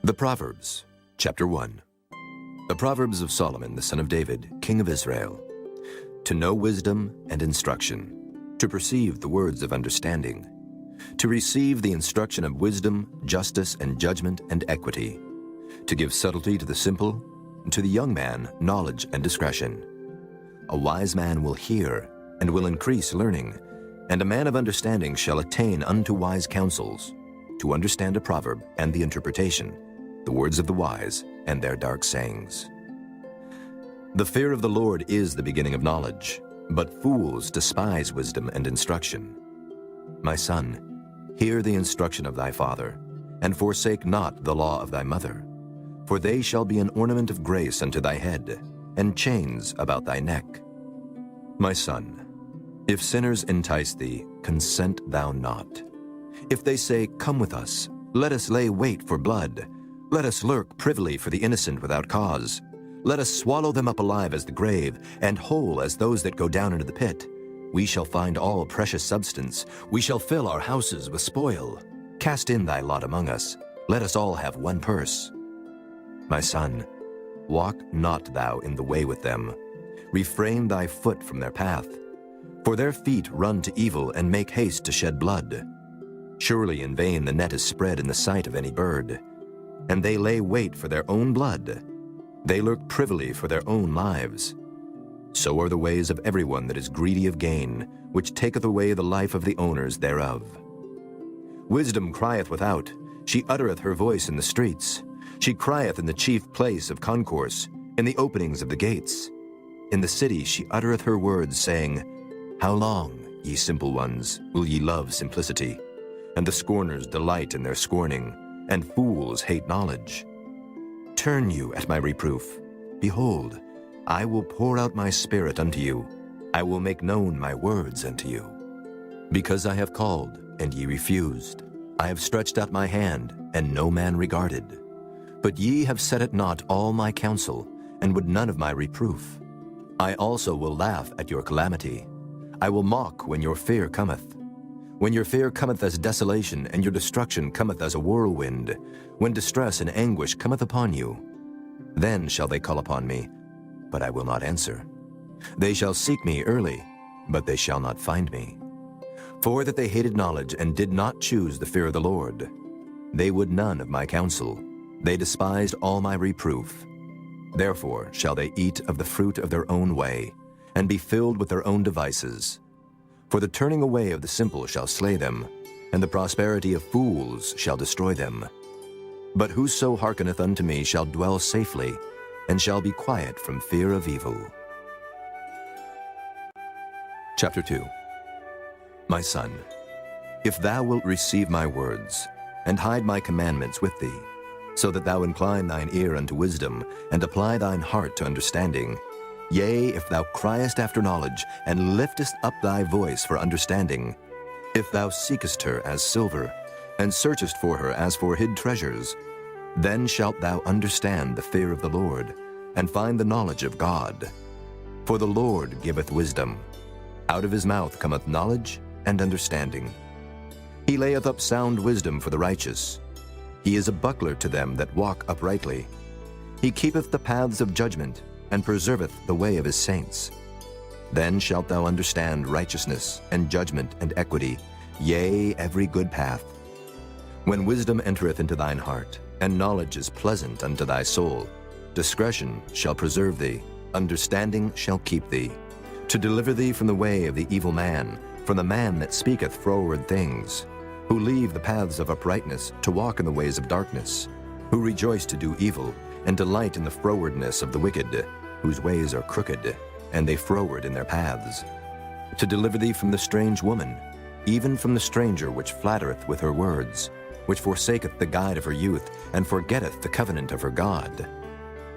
The Proverbs, Chapter 1. The Proverbs of Solomon, the son of David, king of Israel. To know wisdom and instruction, to perceive the words of understanding, to receive the instruction of wisdom, justice, and judgment and equity, to give subtlety to the simple, and to the young man knowledge and discretion. A wise man will hear and will increase learning, and a man of understanding shall attain unto wise counsels, to understand a proverb and the interpretation, the words of the wise and their dark sayings. The fear of the Lord is the beginning of knowledge, but fools despise wisdom and instruction. My son, hear the instruction of thy father, and forsake not the law of thy mother, for they shall be an ornament of grace unto thy head, and chains about thy neck. My son, if sinners entice thee, consent thou not. If they say, Come with us, let us lay wait for blood, let us lurk privily for the innocent without cause, let us swallow them up alive as the grave, and whole as those that go down into the pit. We shall find all precious substance, we shall fill our houses with spoil. Cast in thy lot among us, let us all have one purse. My son, walk not thou in the way with them, refrain thy foot from their path. For their feet run to evil and make haste to shed blood. Surely in vain the net is spread in the sight of any bird, and they lay wait for their own blood. They lurk privily for their own lives. So are the ways of everyone that is greedy of gain, which taketh away the life of the owners thereof. Wisdom crieth without, she uttereth her voice in the streets. She crieth in the chief place of concourse, in the openings of the gates. In the city she uttereth her words, saying, How long, ye simple ones, will ye love simplicity? And the scorners delight in their scorning, and fools hate knowledge. Turn you at my reproof. Behold, I will pour out my spirit unto you. I will make known my words unto you. Because I have called, and ye refused. I have stretched out my hand, and no man regarded. But ye have set at naught all my counsel, and would none of my reproof. I also will laugh at your calamity. I will mock when your fear cometh. When your fear cometh as desolation, and your destruction cometh as a whirlwind, when distress and anguish cometh upon you, then shall they call upon me, but I will not answer. They shall seek me early, but they shall not find me. For that they hated knowledge, and did not choose the fear of the Lord. They would none of my counsel. They despised all my reproof. Therefore shall they eat of the fruit of their own way, and be filled with their own devices. For the turning away of the simple shall slay them, and the prosperity of fools shall destroy them. But whoso hearkeneth unto me shall dwell safely, and shall be quiet from fear of evil. Chapter 2. My son, if thou wilt receive my words, and hide my commandments with thee, so that thou incline thine ear unto wisdom, and apply thine heart to understanding, yea, if thou criest after knowledge, and liftest up thy voice for understanding, if thou seekest her as silver, and searchest for her as for hid treasures, then shalt thou understand the fear of the Lord, and find the knowledge of God. For the Lord giveth wisdom. Out of his mouth cometh knowledge and understanding. He layeth up sound wisdom for the righteous. He is a buckler to them that walk uprightly. He keepeth the paths of judgment, and preserveth the way of his saints. Then shalt thou understand righteousness, and judgment, and equity, yea, every good path. When wisdom entereth into thine heart, and knowledge is pleasant unto thy soul, discretion shall preserve thee, understanding shall keep thee, to deliver thee from the way of the evil man, from the man that speaketh froward things, who leave the paths of uprightness to walk in the ways of darkness, who rejoice to do evil, and delight in the frowardness of the wicked, whose ways are crooked, and they froward in their paths. To deliver thee from the strange woman, even from the stranger which flattereth with her words, which forsaketh the guide of her youth, and forgetteth the covenant of her God.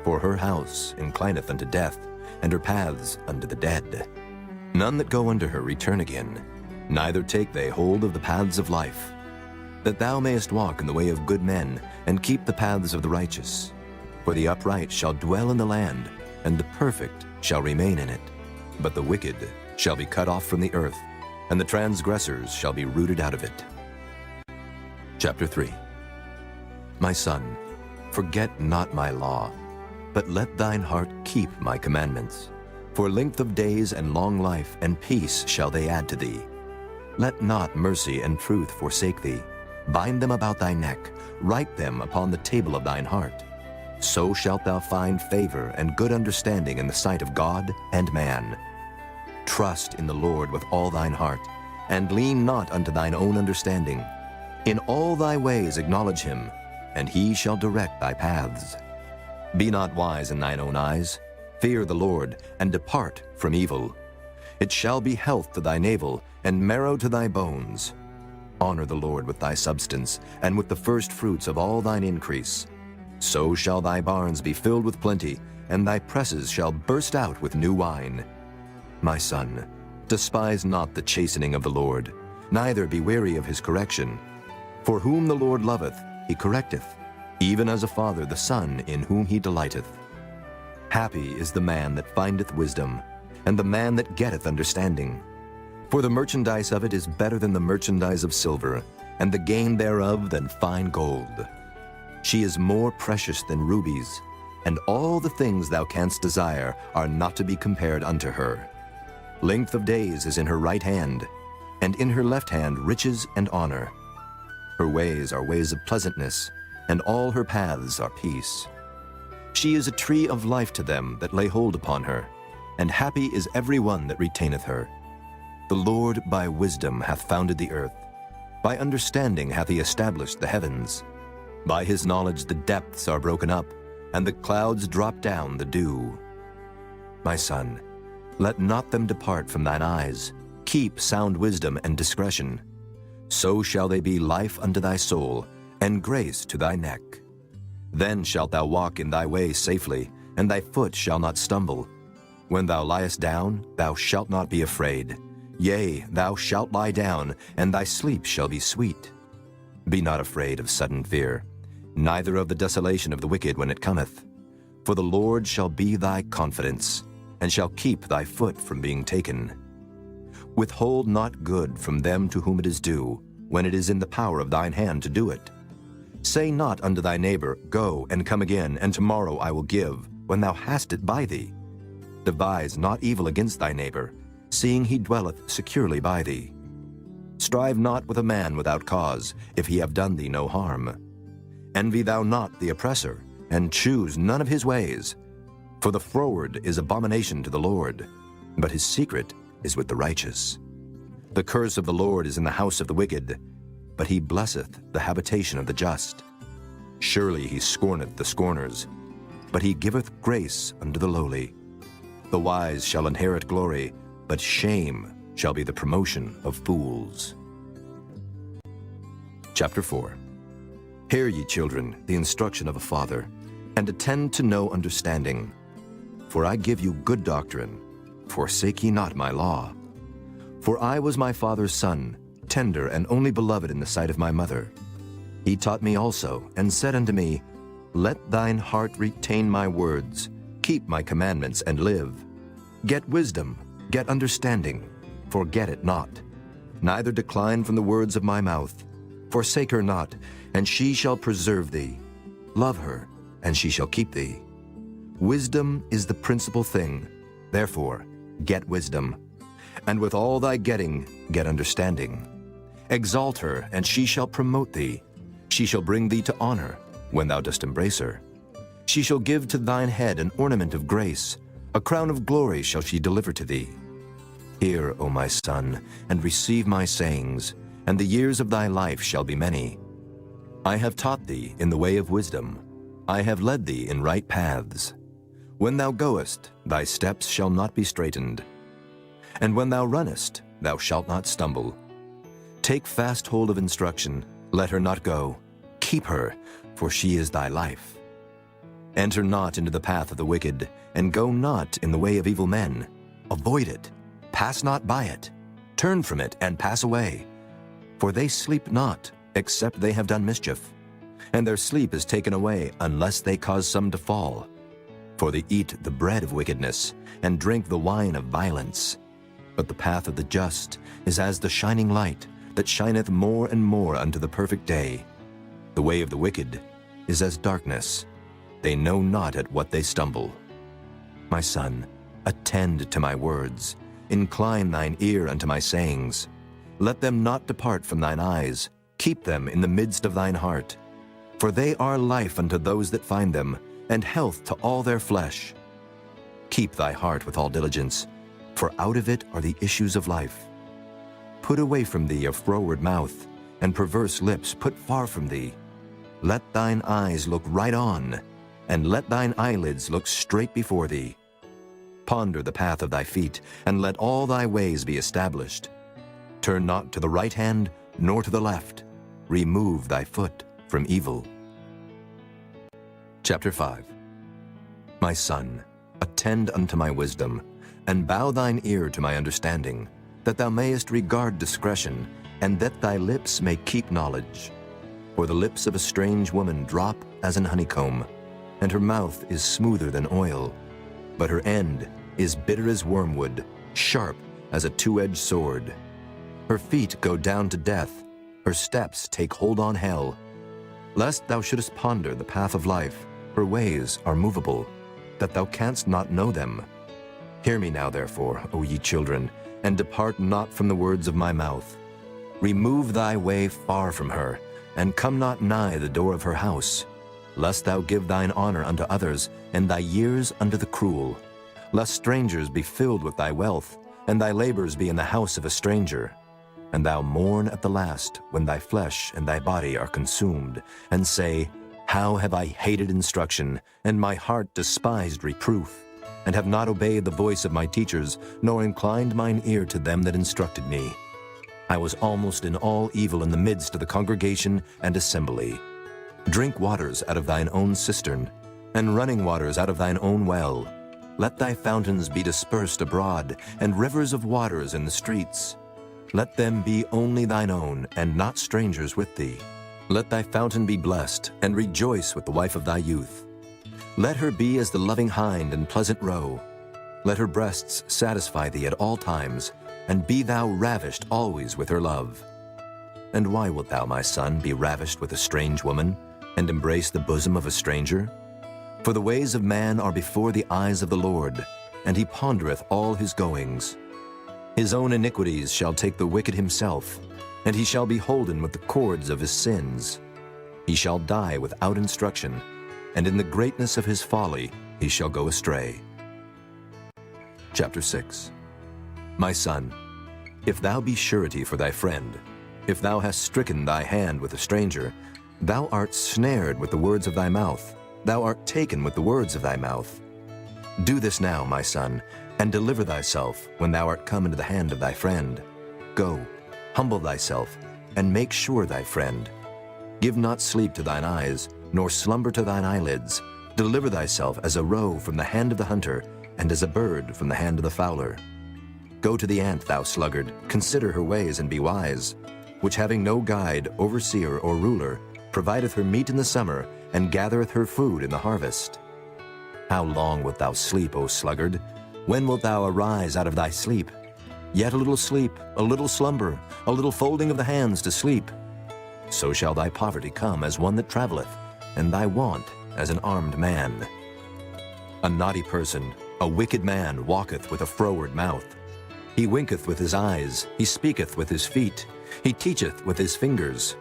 For her house inclineth unto death, and her paths unto the dead. None that go unto her return again, neither take they hold of the paths of life. That thou mayest walk in the way of good men, and keep the paths of the righteous. For the upright shall dwell in the land, and the perfect shall remain in it. But the wicked shall be cut off from the earth, and the transgressors shall be rooted out of it. Chapter 3. My son, Forget not my law, but let thine heart keep my commandments. For length of days and long life and peace shall they add to thee. Let not mercy and truth forsake thee. Bind them about thy neck, write them upon the table of thine heart. So shalt thou find favor and good understanding in the sight of God and man. Trust in the Lord with all thine heart, and lean not unto thine own understanding. In all thy ways acknowledge him, and he shall direct thy paths. Be not wise in thine own eyes. Fear the Lord, and depart from evil. It shall be health to thy navel, and marrow to thy bones. Honor the Lord with thy substance, and with the first fruits of all thine increase. So shall thy barns be filled with plenty, and thy presses shall burst out with new wine. My son, despise not the chastening of the Lord, neither be weary of his correction. For whom the Lord loveth, he correcteth, even as a father the son in whom he delighteth. Happy is the man that findeth wisdom, and the man that getteth understanding. For the merchandise of it is better than the merchandise of silver, and the gain thereof than fine gold. She is more precious than rubies, and all the things thou canst desire are not to be compared unto her. Length of days is in her right hand, and in her left hand riches and honor. Her ways are ways of pleasantness, and all her paths are peace. She is a tree of life to them that lay hold upon her, and happy is every one that retaineth her. The Lord by wisdom hath founded the earth. By understanding hath he established the heavens. By his knowledge the depths are broken up, and the clouds drop down the dew. My son, let not them depart from thine eyes. Keep sound wisdom and discretion. So shall they be life unto thy soul, and grace to thy neck. Then shalt thou walk in thy way safely, and thy foot shall not stumble. When thou liest down, thou shalt not be afraid. Yea, thou shalt lie down, and thy sleep shall be sweet. Be not afraid of sudden fear, neither of the desolation of the wicked when it cometh. For the Lord shall be thy confidence, and shall keep thy foot from being taken. Withhold not good from them to whom it is due, when it is in the power of thine hand to do it. Say not unto thy neighbor, Go and come again, and tomorrow I will give, when thou hast it by thee. Devise not evil against thy neighbor, seeing he dwelleth securely by thee. Strive not with a man without cause, if he have done thee no harm. Envy thou not the oppressor, and choose none of his ways. For the froward is abomination to the Lord, but his secret is with the righteous. The curse of the Lord is in the house of the wicked, but he blesseth the habitation of the just. Surely he scorneth the scorners, but he giveth grace unto the lowly. The wise shall inherit glory, but shame shall be the promotion of fools. Chapter 4. Hear ye, children, the instruction of a father, and attend to know understanding. For I give you good doctrine. Forsake ye not my law. For I was my father's son, tender and only beloved in the sight of my mother. He taught me also, and said unto me, Let thine heart retain my words, keep my commandments, and live. Get wisdom, get understanding, forget it not. Neither decline from the words of my mouth. Forsake her not, and she shall preserve thee. Love her, and she shall keep thee. Wisdom is the principal thing. Therefore, get wisdom. And with all thy getting, get understanding. Exalt her, and she shall promote thee. She shall bring thee to honor, when thou dost embrace her. She shall give to thine head an ornament of grace. A crown of glory shall she deliver to thee. Hear, O my son, and receive my sayings, and the years of thy life shall be many. I have taught thee in the way of wisdom. I have led thee in right paths. When thou goest, thy steps shall not be straitened. And when thou runnest, thou shalt not stumble. Take fast hold of instruction, let her not go. Keep her, for she is thy life. Enter not into the path of the wicked, and go not in the way of evil men. Avoid it, pass not by it. Turn from it, and pass away. For they sleep not, except they have done mischief. And their sleep is taken away, unless they cause some to fall. For they eat the bread of wickedness, and drink the wine of violence. But the path of the just is as the shining light, that shineth more and more unto the perfect day. The way of the wicked is as darkness, they know not at what they stumble. My son, attend to my words, incline thine ear unto my sayings. Let them not depart from thine eyes, keep them in the midst of thine heart. For they are life unto those that find them, and health to all their flesh. Keep thy heart with all diligence, for out of it are the issues of life. Put away from thee a froward mouth, and perverse lips put far from thee. Let thine eyes look right on, and let thine eyelids look straight before thee. Ponder the path of thy feet, and let all thy ways be established. Turn not to the right hand, nor to the left. Remove thy foot from evil. Chapter 5. My son, attend unto my wisdom, and bow thine ear to my understanding, that thou mayest regard discretion, and that thy lips may keep knowledge. For the lips of a strange woman drop as an honeycomb, and her mouth is smoother than oil. But her end is bitter as wormwood, sharp as a two-edged sword. Her feet go down to death, her steps take hold on hell. Lest thou shouldest ponder the path of life, her ways are movable, that thou canst not know them. Hear me now, therefore, O ye children, and depart not from the words of my mouth. Remove thy way far from her, and come not nigh the door of her house, lest thou give thine honor unto others, and thy years unto the cruel. Lest strangers be filled with thy wealth, and thy labors be in the house of a stranger. And thou mourn at the last, when thy flesh and thy body are consumed, and say, How have I hated instruction, and my heart despised reproof, and have not obeyed the voice of my teachers, nor inclined mine ear to them that instructed me. I was almost in all evil in the midst of the congregation and assembly. Drink waters out of thine own cistern, and running waters out of thine own well. Let thy fountains be dispersed abroad, and rivers of waters in the streets. Let them be only thine own, and not strangers with thee. Let thy fountain be blessed, and rejoice with the wife of thy youth. Let her be as the loving hind and pleasant roe. Let her breasts satisfy thee at all times, and be thou ravished always with her love. And why wilt thou, my son, be ravished with a strange woman, and embrace the bosom of a stranger? For the ways of man are before the eyes of the Lord, and he pondereth all his goings. His own iniquities shall take the wicked himself, and he shall be holden with the cords of his sins. He shall die without instruction, and in the greatness of his folly he shall go astray. Chapter 6. My son, if thou be surety for thy friend, if thou hast stricken thy hand with a stranger, thou art snared with the words of thy mouth, thou art taken with the words of thy mouth. Do this now, my son, and deliver thyself when thou art come into the hand of thy friend. Go, humble thyself, and make sure thy friend. Give not sleep to thine eyes, nor slumber to thine eyelids. Deliver thyself as a roe from the hand of the hunter, and as a bird from the hand of the fowler. Go to the ant, thou sluggard, consider her ways and be wise, which having no guide, overseer, or ruler, provideth her meat in the summer, and gathereth her food in the harvest. How long wilt thou sleep, O sluggard? When wilt thou arise out of thy sleep? Yet a little sleep, a little slumber, a little folding of the hands to sleep. So shall thy poverty come as one that travelleth, and thy want as an armed man. A naughty person, a wicked man, walketh with a froward mouth. He winketh with his eyes, he speaketh with his feet, he teacheth with his fingers.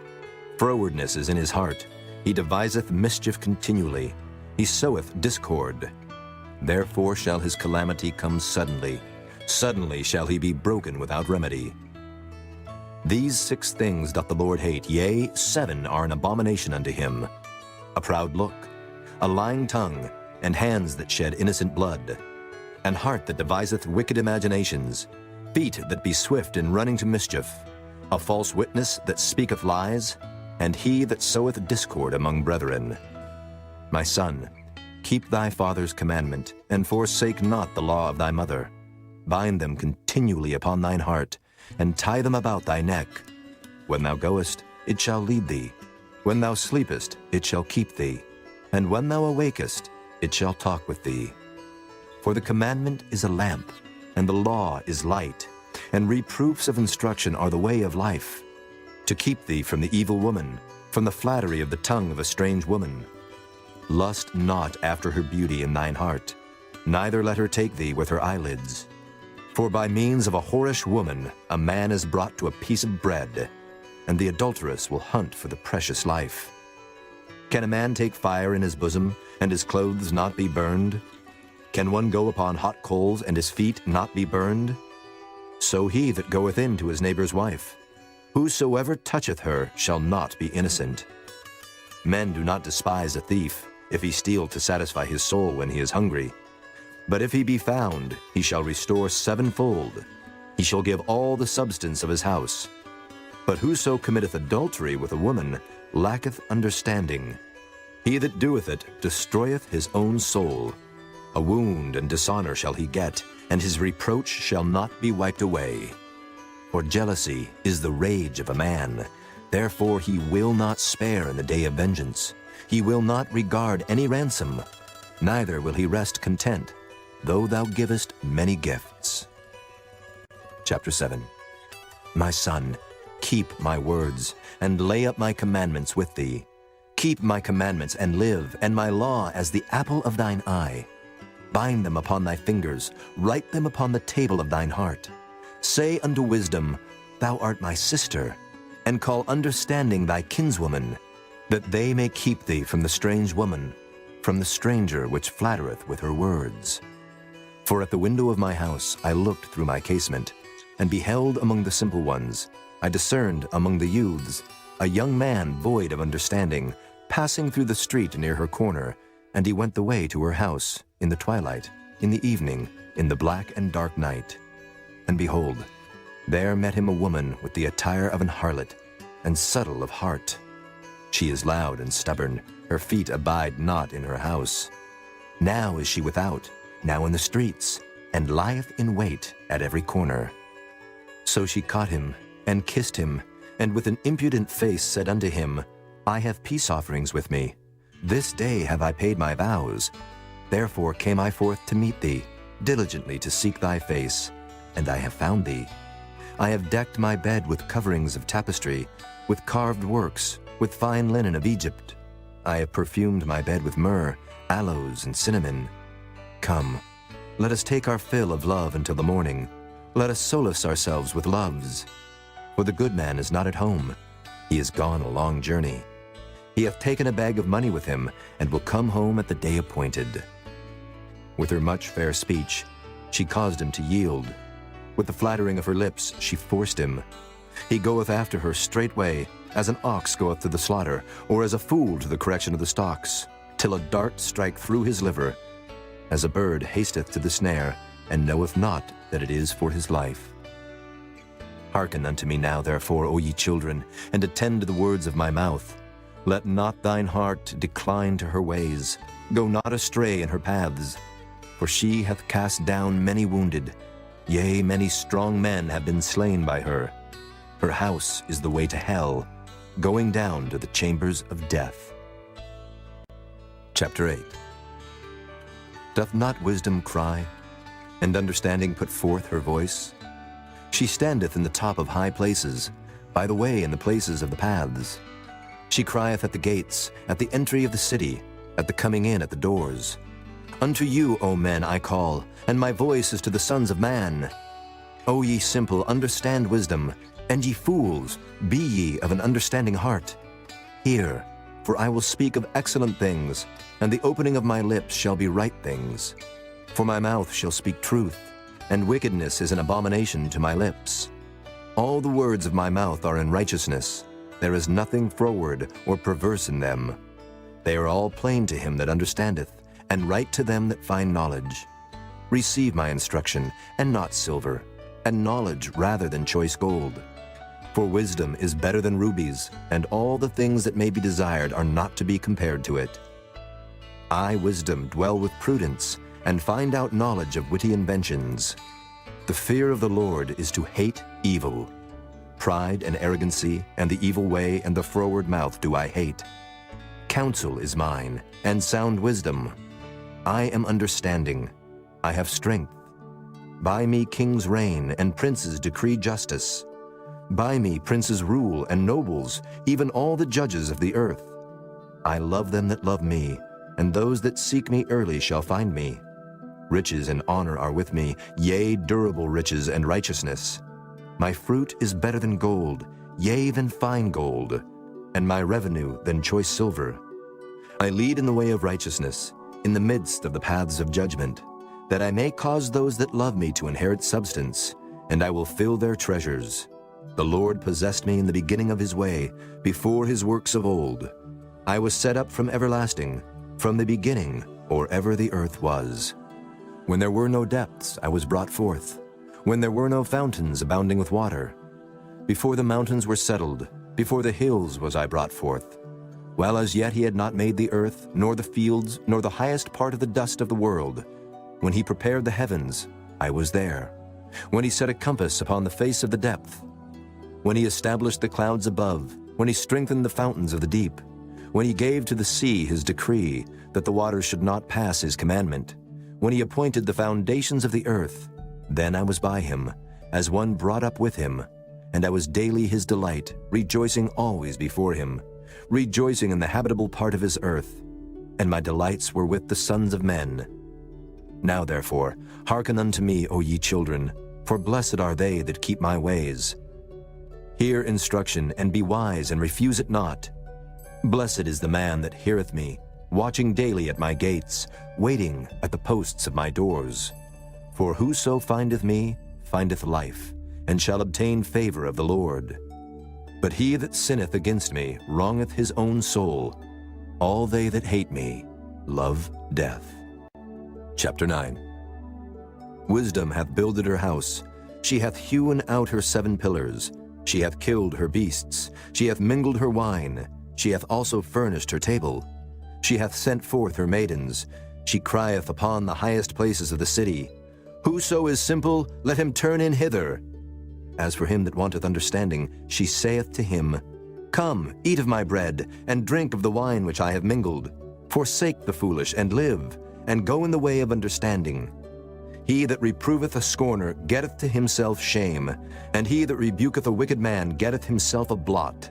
Frowardness is in his heart, he deviseth mischief continually, he soweth discord. Therefore shall his calamity come suddenly, suddenly shall he be broken without remedy. These 6 things doth the Lord hate, yea, 7 are an abomination unto him: a proud look, a lying tongue, and hands that shed innocent blood, an heart that deviseth wicked imaginations, feet that be swift in running to mischief, a false witness that speaketh lies, and he that soweth discord among brethren. My son, keep thy father's commandment, and forsake not the law of thy mother. Bind them continually upon thine heart, and tie them about thy neck. When thou goest, it shall lead thee. When thou sleepest, it shall keep thee. And when thou awakest, it shall talk with thee. For the commandment is a lamp, and the law is light, and reproofs of instruction are the way of life, to keep thee from the evil woman, from the flattery of the tongue of a strange woman. Lust not after her beauty in thine heart, neither let her take thee with her eyelids. For by means of a whorish woman a man is brought to a piece of bread, and the adulteress will hunt for the precious life. Can a man take fire in his bosom, and his clothes not be burned? Can one go upon hot coals, and his feet not be burned? So he that goeth in to his neighbor's wife, whosoever toucheth her shall not be innocent. Men do not despise a thief, if he steal to satisfy his soul when he is hungry. But if he be found, he shall restore sevenfold. He shall give all the substance of his house. But whoso committeth adultery with a woman lacketh understanding. He that doeth it destroyeth his own soul. A wound and dishonor shall he get, and his reproach shall not be wiped away. For jealousy is the rage of a man. Therefore he will not spare in the day of vengeance. He will not regard any ransom, neither will he rest content, though thou givest many gifts. Chapter 7. My son, keep my words, and lay up my commandments with thee. Keep my commandments and live, and my law as the apple of thine eye. Bind them upon thy fingers, write them upon the table of thine heart. Say unto wisdom, Thou art my sister, and call understanding thy kinswoman, that they may keep thee from the strange woman, from the stranger which flattereth with her words. For at the window of my house I looked through my casement, and beheld among the simple ones, I discerned among the youths, a young man void of understanding, passing through the street near her corner, and he went the way to her house, in the twilight, in the evening, in the black and dark night. And behold, there met him a woman with the attire of an harlot, and subtle of heart. She is loud and stubborn, her feet abide not in her house. Now is she without, now in the streets, and lieth in wait at every corner. So she caught him, and kissed him, and with an impudent face said unto him, I have peace offerings with me. This day have I paid my vows. Therefore came I forth to meet thee, diligently to seek thy face, and I have found thee. I have decked my bed with coverings of tapestry, with carved works, with fine linen of Egypt. I have perfumed my bed with myrrh, aloes, and cinnamon. Come, let us take our fill of love until the morning. Let us solace ourselves with loves. For the good man is not at home. He is gone a long journey. He hath taken a bag of money with him, and will come home at the day appointed. With her much fair speech, she caused him to yield. With the flattering of her lips, she forced him. He goeth after her straightway, as an ox goeth to the slaughter, or as a fool to the correction of the stocks, till a dart strike through his liver, as a bird hasteth to the snare, and knoweth not that it is for his life. Hearken unto me now, therefore, O ye children, and attend to the words of my mouth. Let not thine heart decline to her ways. Go not astray in her paths. For she hath cast down many wounded. Yea, many strong men have been slain by her. Her house is the way to hell, going down to the chambers of death. Chapter 8. Doth not wisdom cry, and understanding put forth her voice? She standeth in the top of high places, by the way in the places of the paths. She crieth at the gates, at the entry of the city, at the coming in at the doors. Unto you, O men, I call, and my voice is to the sons of man. O ye simple, understand wisdom, and ye fools, be ye of an understanding heart. Hear, for I will speak of excellent things, and the opening of my lips shall be right things. For my mouth shall speak truth, and wickedness is an abomination to my lips. All the words of my mouth are in righteousness. There is nothing froward or perverse in them. They are all plain to him that understandeth, and right to them that find knowledge. Receive my instruction, and not silver, and knowledge rather than choice gold. For wisdom is better than rubies, and all the things that may be desired are not to be compared to it. I, wisdom, dwell with prudence, and find out knowledge of witty inventions. The fear of the Lord is to hate evil. Pride and arrogancy, and the evil way, and the froward mouth do I hate. Counsel is mine, and sound wisdom. I am understanding. I have strength. By me kings reign, and princes decree justice. By me princes rule, and nobles, even all the judges of the earth. I love them that love me, and those that seek me early shall find me. Riches and honor are with me, yea, durable riches and righteousness. My fruit is better than gold, yea, than fine gold, and my revenue than choice silver. I lead in the way of righteousness, in the midst of the paths of judgment, that I may cause those that love me to inherit substance, and I will fill their treasures. The Lord possessed me in the beginning of his way, before his works of old. I was set up from everlasting, from the beginning, or ever the earth was. When there were no depths, I was brought forth, when there were no fountains abounding with water. Before the mountains were settled, before the hills was I brought forth. While as yet he had not made the earth, nor the fields, nor the highest part of the dust of the world. When he prepared the heavens, I was there. When he set a compass upon the face of the depth. When he established the clouds above, when he strengthened the fountains of the deep. When he gave to the sea his decree, that the waters should not pass his commandment. When he appointed the foundations of the earth, then I was by him, as one brought up with him, and I was daily his delight, rejoicing always before him, rejoicing in the habitable part of his earth, and my delights were with the sons of men. Now therefore, hearken unto me, O ye children, for blessed are they that keep my ways. Hear instruction, and be wise, and refuse it not. Blessed is the man that heareth me, watching daily at my gates, waiting at the posts of my doors. For whoso findeth me findeth life, and shall obtain favor of the Lord. But he that sinneth against me wrongeth his own soul. All they that hate me love death. Chapter 9. Wisdom hath builded her house. She hath hewn out her 7 pillars. She hath killed her beasts. She hath mingled her wine. She hath also furnished her table. She hath sent forth her maidens. She crieth upon the highest places of the city. Whoso is simple, let him turn in hither. As for him that wanteth understanding, she saith to him, Come, eat of my bread, and drink of the wine which I have mingled. Forsake the foolish, and live, and go in the way of understanding. He that reproveth a scorner getteth to himself shame, and he that rebuketh a wicked man getteth himself a blot.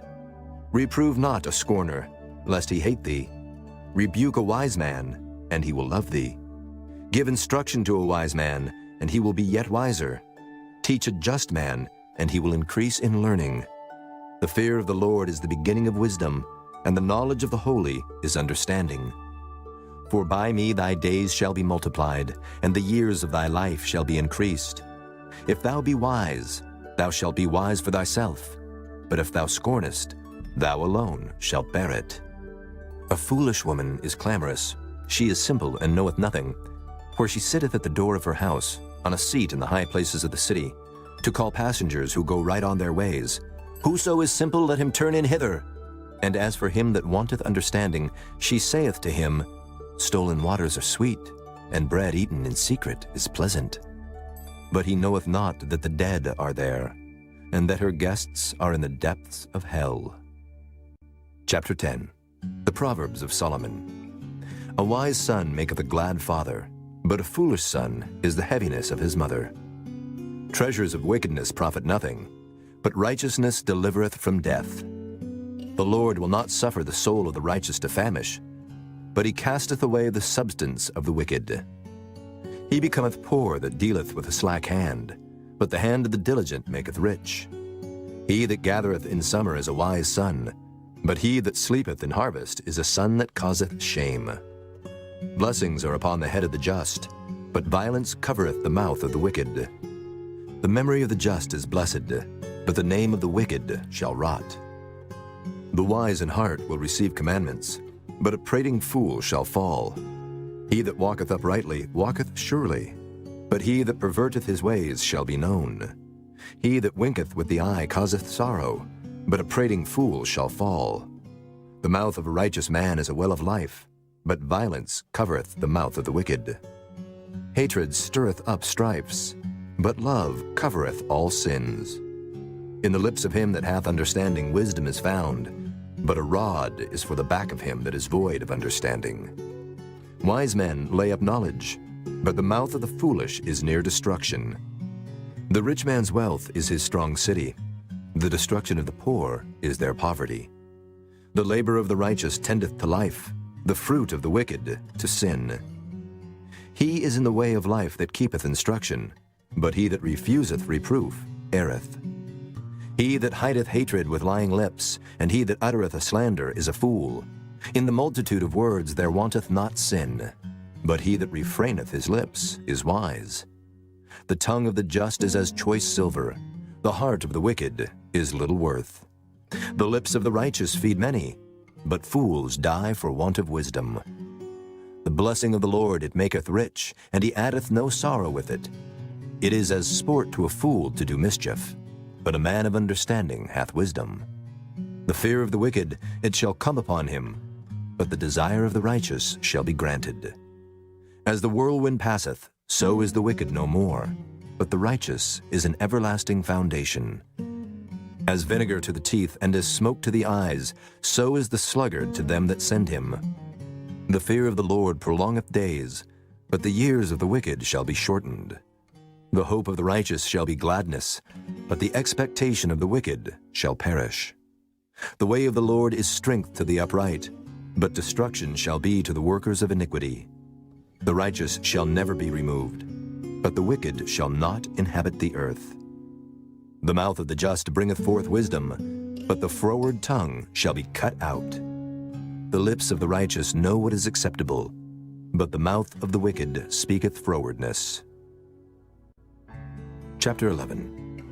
Reprove not a scorner, lest he hate thee. Rebuke a wise man, and he will love thee. Give instruction to a wise man, and he will be yet wiser. Teach a just man, and he will increase in learning. The fear of the Lord is the beginning of wisdom, and the knowledge of the holy is understanding. For by me thy days shall be multiplied, and the years of thy life shall be increased. If thou be wise, thou shalt be wise for thyself. But if thou scornest, thou alone shalt bear it. A foolish woman is clamorous. She is simple and knoweth nothing. For she sitteth at the door of her house, on a seat in the high places of the city, to call passengers who go right on their ways. Whoso is simple, let him turn in hither. And as for him that wanteth understanding, she saith to him, Stolen waters are sweet, and bread eaten in secret is pleasant. But he knoweth not that the dead are there, and that her guests are in the depths of hell. Chapter 10. The Proverbs of Solomon. A wise son maketh a glad father, but a foolish son is the heaviness of his mother. Treasures of wickedness profit nothing, but righteousness delivereth from death. The Lord will not suffer the soul of the righteous to famish, but he casteth away the substance of the wicked. He becometh poor that dealeth with a slack hand, but the hand of the diligent maketh rich. He that gathereth in summer is a wise son, but he that sleepeth in harvest is a son that causeth shame. Blessings are upon the head of the just, but violence covereth the mouth of the wicked. The memory of the just is blessed, but the name of the wicked shall rot. The wise in heart will receive commandments, but a prating fool shall fall. He that walketh uprightly walketh surely, but he that perverteth his ways shall be known. He that winketh with the eye causeth sorrow, but a prating fool shall fall. The mouth of a righteous man is a well of life, but violence covereth the mouth of the wicked. Hatred stirreth up strifes, but love covereth all sins. In the lips of him that hath understanding wisdom is found, but a rod is for the back of him that is void of understanding. Wise men lay up knowledge, but the mouth of the foolish is near destruction. The rich man's wealth is his strong city. The destruction of the poor is their poverty. The labor of the righteous tendeth to life, the fruit of the wicked to sin. He is in the way of life that keepeth instruction, but he that refuseth reproof erreth. He that hideth hatred with lying lips, and he that uttereth a slander is a fool. In the multitude of words there wanteth not sin, but he that refraineth his lips is wise. The tongue of the just is as choice silver, the heart of the wicked is little worth. The lips of the righteous feed many, but fools die for want of wisdom. The blessing of the Lord it maketh rich, and he addeth no sorrow with it. It is as sport to a fool to do mischief, but a man of understanding hath wisdom. The fear of the wicked it shall come upon him, but the desire of the righteous shall be granted. As the whirlwind passeth, so is the wicked no more, but the righteous is an everlasting foundation. As vinegar to the teeth and as smoke to the eyes, so is the sluggard to them that send him. The fear of the Lord prolongeth days, but the years of the wicked shall be shortened. The hope of the righteous shall be gladness, but the expectation of the wicked shall perish. The way of the Lord is strength to the upright, but destruction shall be to the workers of iniquity. The righteous shall never be removed, but the wicked shall not inhabit the earth. The mouth of the just bringeth forth wisdom, but the froward tongue shall be cut out. The lips of the righteous know what is acceptable, but the mouth of the wicked speaketh frowardness. Chapter 11.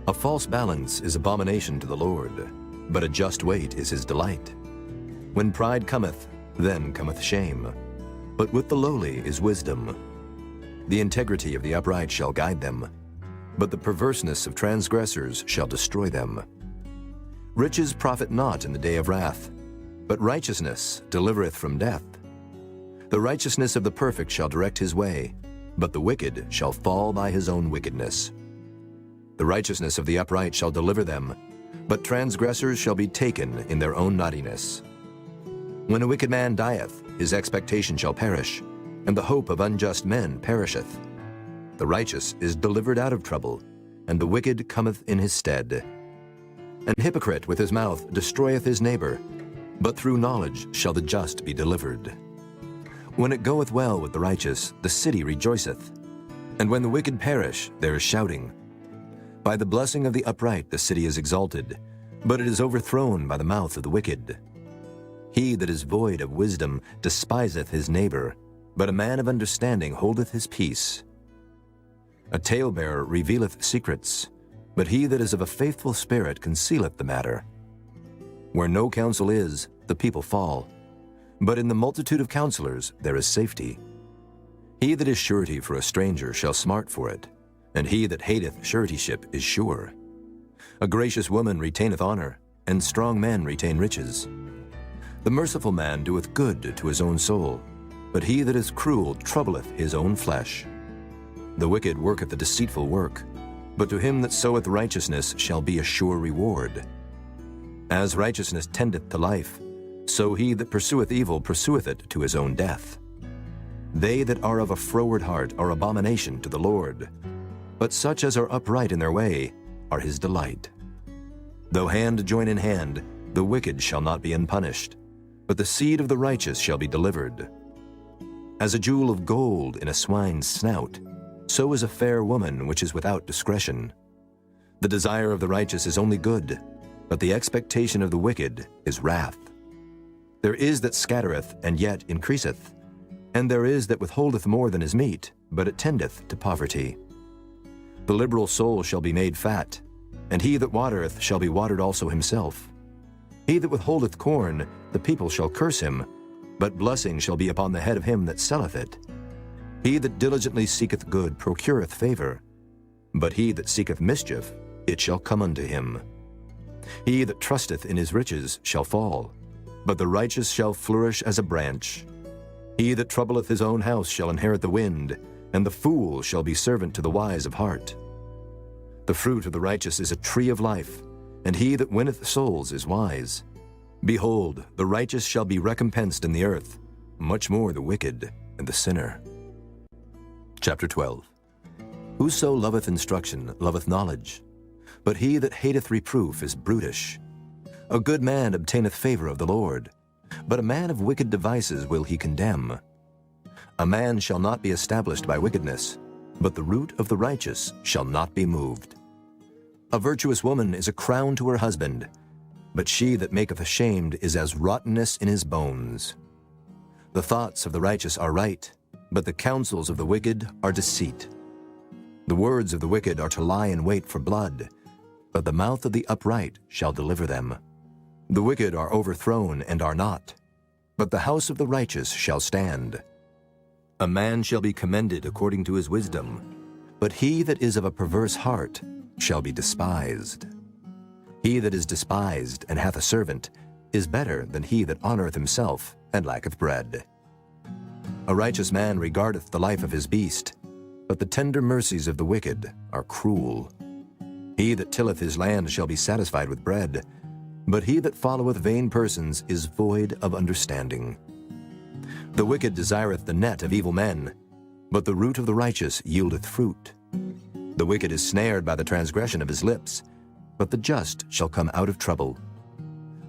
A false balance is abomination to the Lord, but a just weight is his delight. When pride cometh, then cometh shame, but with the lowly is wisdom. The integrity of the upright shall guide them, but the perverseness of transgressors shall destroy them. Riches profit not in the day of wrath, but righteousness delivereth from death. The righteousness of the perfect shall direct his way, but the wicked shall fall by his own wickedness. The righteousness of the upright shall deliver them, but transgressors shall be taken in their own naughtiness. When a wicked man dieth, his expectation shall perish, and the hope of unjust men perisheth. The righteous is delivered out of trouble, and the wicked cometh in his stead. An hypocrite with his mouth destroyeth his neighbor, but through knowledge shall the just be delivered. When it goeth well with the righteous, the city rejoiceth, and when the wicked perish, there is shouting. By the blessing of the upright the city is exalted, but it is overthrown by the mouth of the wicked. He that is void of wisdom despiseth his neighbor, but a man of understanding holdeth his peace. A talebearer revealeth secrets, but he that is of a faithful spirit concealeth the matter. Where no counsel is, the people fall, but in the multitude of counselors there is safety. He that is surety for a stranger shall smart for it, and he that hateth suretyship is sure. A gracious woman retaineth honor, and strong men retain riches. The merciful man doeth good to his own soul, but he that is cruel troubleth his own flesh. The wicked worketh a deceitful work, but to him that soweth righteousness shall be a sure reward. As righteousness tendeth to life, so he that pursueth evil pursueth it to his own death. They that are of a froward heart are abomination to the Lord, but such as are upright in their way are his delight. Though hand join in hand, the wicked shall not be unpunished, but the seed of the righteous shall be delivered. As a jewel of gold in a swine's snout, so is a fair woman which is without discretion. The desire of the righteous is only good, but the expectation of the wicked is wrath. There is that scattereth, and yet increaseth, and there is that withholdeth more than is meet, but it tendeth to poverty. The liberal soul shall be made fat, and he that watereth shall be watered also himself. He that withholdeth corn, the people shall curse him, but blessing shall be upon the head of him that selleth it. He that diligently seeketh good procureth favor, but he that seeketh mischief, it shall come unto him. He that trusteth in his riches shall fall, but the righteous shall flourish as a branch. He that troubleth his own house shall inherit the wind, and the fool shall be servant to the wise of heart. The fruit of the righteous is a tree of life, and he that winneth souls is wise. Behold, the righteous shall be recompensed in the earth, much more the wicked and the sinner. Chapter 12. Whoso loveth instruction loveth knowledge, but he that hateth reproof is brutish. A good man obtaineth favor of the Lord, but a man of wicked devices will he condemn. A man shall not be established by wickedness, but the root of the righteous shall not be moved. A virtuous woman is a crown to her husband, but she that maketh ashamed is as rottenness in his bones. The thoughts of the righteous are right, but the counsels of the wicked are deceit. The words of the wicked are to lie in wait for blood, but the mouth of the upright shall deliver them. The wicked are overthrown and are not, but the house of the righteous shall stand. A man shall be commended according to his wisdom, but he that is of a perverse heart shall be despised. He that is despised and hath a servant is better than he that honoureth himself and lacketh bread. A righteous man regardeth the life of his beast, but the tender mercies of the wicked are cruel. He that tilleth his land shall be satisfied with bread, but he that followeth vain persons is void of understanding. The wicked desireth the net of evil men, but the root of the righteous yieldeth fruit. The wicked is snared by the transgression of his lips, but the just shall come out of trouble.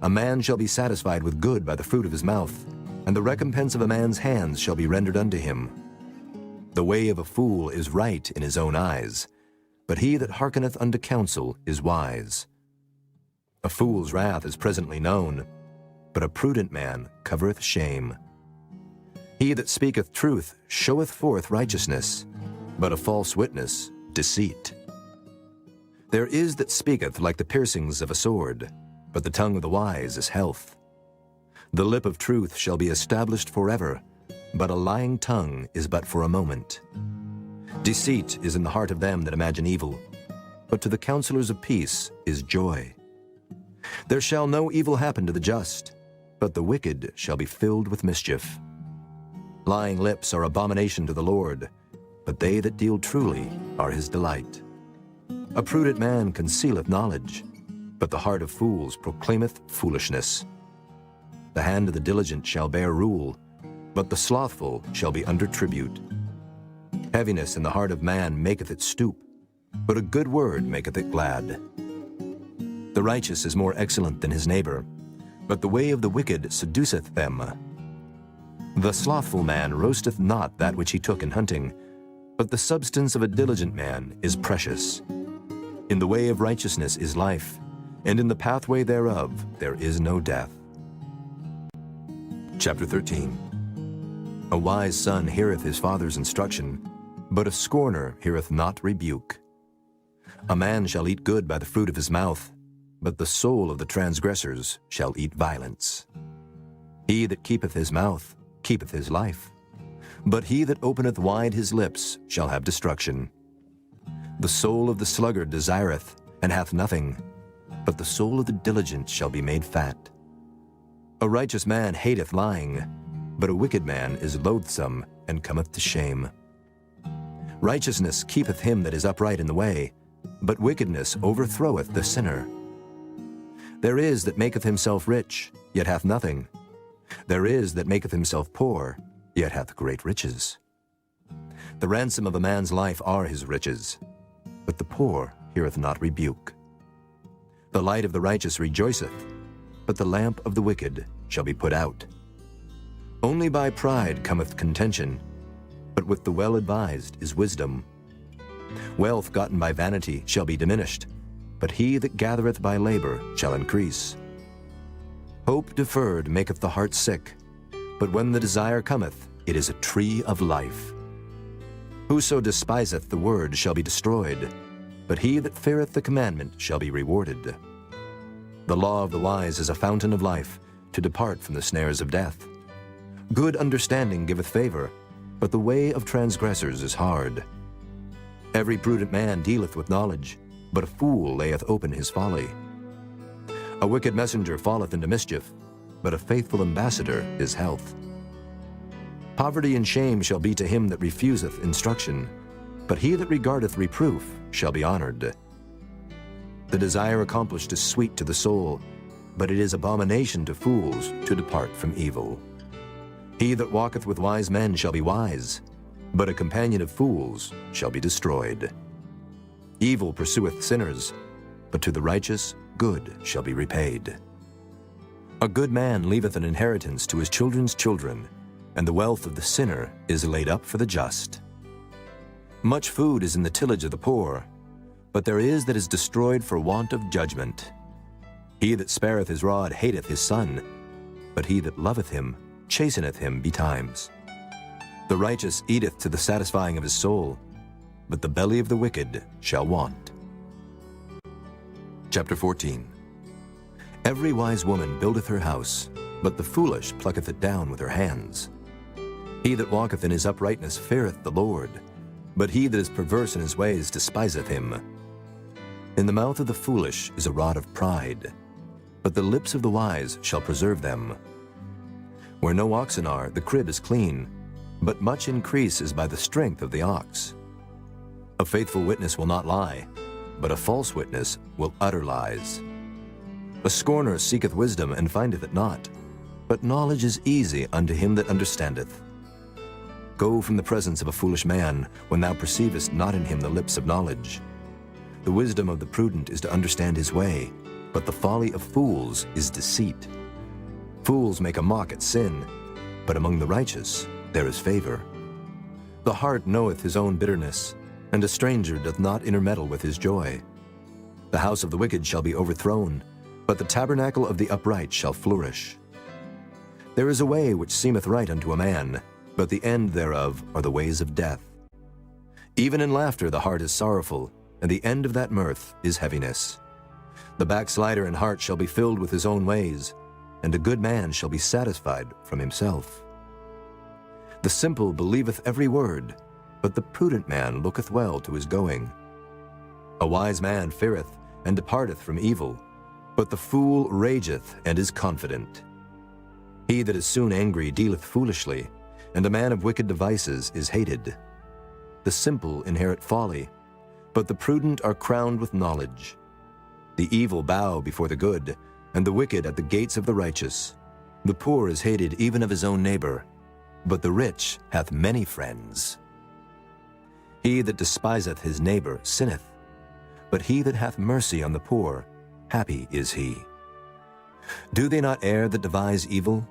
A man shall be satisfied with good by the fruit of his mouth, and the recompense of a man's hands shall be rendered unto him. The way of a fool is right in his own eyes, but he that hearkeneth unto counsel is wise. A fool's wrath is presently known, but a prudent man covereth shame. He that speaketh truth showeth forth righteousness, but a false witness deceit. There is that speaketh like the piercings of a sword, but the tongue of the wise is health. The lip of truth shall be established forever, but a lying tongue is but for a moment. Deceit is in the heart of them that imagine evil, but to the counselors of peace is joy. There shall no evil happen to the just, but the wicked shall be filled with mischief. Lying lips are abomination to the Lord, but they that deal truly are his delight. A prudent man concealeth knowledge, but the heart of fools proclaimeth foolishness. The hand of the diligent shall bear rule, but the slothful shall be under tribute. Heaviness in the heart of man maketh it stoop, but a good word maketh it glad. The righteous is more excellent than his neighbor, but the way of the wicked seduceth them. The slothful man roasteth not that which he took in hunting, but the substance of a diligent man is precious. In the way of righteousness is life, and in the pathway thereof there is no death. Chapter 13. A wise son heareth his father's instruction, but a scorner heareth not rebuke. A man shall eat good by the fruit of his mouth, but the soul of the transgressors shall eat violence. He that keepeth his mouth keepeth his life, but he that openeth wide his lips shall have destruction. The soul of the sluggard desireth, and hath nothing, but the soul of the diligent shall be made fat. A righteous man hateth lying, but a wicked man is loathsome and cometh to shame. Righteousness keepeth him that is upright in the way, but wickedness overthroweth the sinner. There is that maketh himself rich, yet hath nothing. There is that maketh himself poor, yet hath great riches. The ransom of a man's life are his riches, but the poor heareth not rebuke. The light of the righteous rejoiceth, but the lamp of the wicked shall be put out. Only by pride cometh contention, but with the well-advised is wisdom. Wealth gotten by vanity shall be diminished, but he that gathereth by labor shall increase. Hope deferred maketh the heart sick, but when the desire cometh, it is a tree of life. Whoso despiseth the word shall be destroyed, but he that feareth the commandment shall be rewarded. The law of the wise is a fountain of life, to depart from the snares of death. Good understanding giveth favor, but the way of transgressors is hard. Every prudent man dealeth with knowledge, but a fool layeth open his folly. A wicked messenger falleth into mischief, but a faithful ambassador is health. Poverty and shame shall be to him that refuseth instruction, but he that regardeth reproof shall be honored. The desire accomplished is sweet to the soul, but it is abomination to fools to depart from evil. He that walketh with wise men shall be wise, but a companion of fools shall be destroyed. Evil pursueth sinners, but to the righteous good shall be repaid. A good man leaveth an inheritance to his children's children, and the wealth of the sinner is laid up for the just. Much food is in the tillage of the poor, but there is that is destroyed for want of judgment. He that spareth his rod hateth his son, but he that loveth him chasteneth him betimes. The righteous eateth to the satisfying of his soul, but the belly of the wicked shall want. Chapter 14. Every wise woman buildeth her house, but the foolish plucketh it down with her hands. He that walketh in his uprightness feareth the Lord, but he that is perverse in his ways despiseth him. In the mouth of the foolish is a rod of pride, but the lips of the wise shall preserve them. Where no oxen are, the crib is clean, but much increase is by the strength of the ox. A faithful witness will not lie, but a false witness will utter lies. A scorner seeketh wisdom and findeth it not, but knowledge is easy unto him that understandeth. Go from the presence of a foolish man, when thou perceivest not in him the lips of knowledge. The wisdom of the prudent is to understand his way, but the folly of fools is deceit. Fools make a mock at sin, but among the righteous there is favor. The heart knoweth his own bitterness, and a stranger doth not intermeddle with his joy. The house of the wicked shall be overthrown, but the tabernacle of the upright shall flourish. There is a way which seemeth right unto a man, but the end thereof are the ways of death. Even in laughter the heart is sorrowful, and the end of that mirth is heaviness. The backslider in heart shall be filled with his own ways, and a good man shall be satisfied from himself. The simple believeth every word, but the prudent man looketh well to his going. A wise man feareth, and departeth from evil, but the fool rageth and is confident. He that is soon angry dealeth foolishly, and a man of wicked devices is hated. The simple inherit folly, but the prudent are crowned with knowledge. The evil bow before the good, and the wicked at the gates of the righteous. The poor is hated even of his own neighbor, but the rich hath many friends. He that despiseth his neighbor sinneth, but he that hath mercy on the poor, happy is he. Do they not err that devise evil?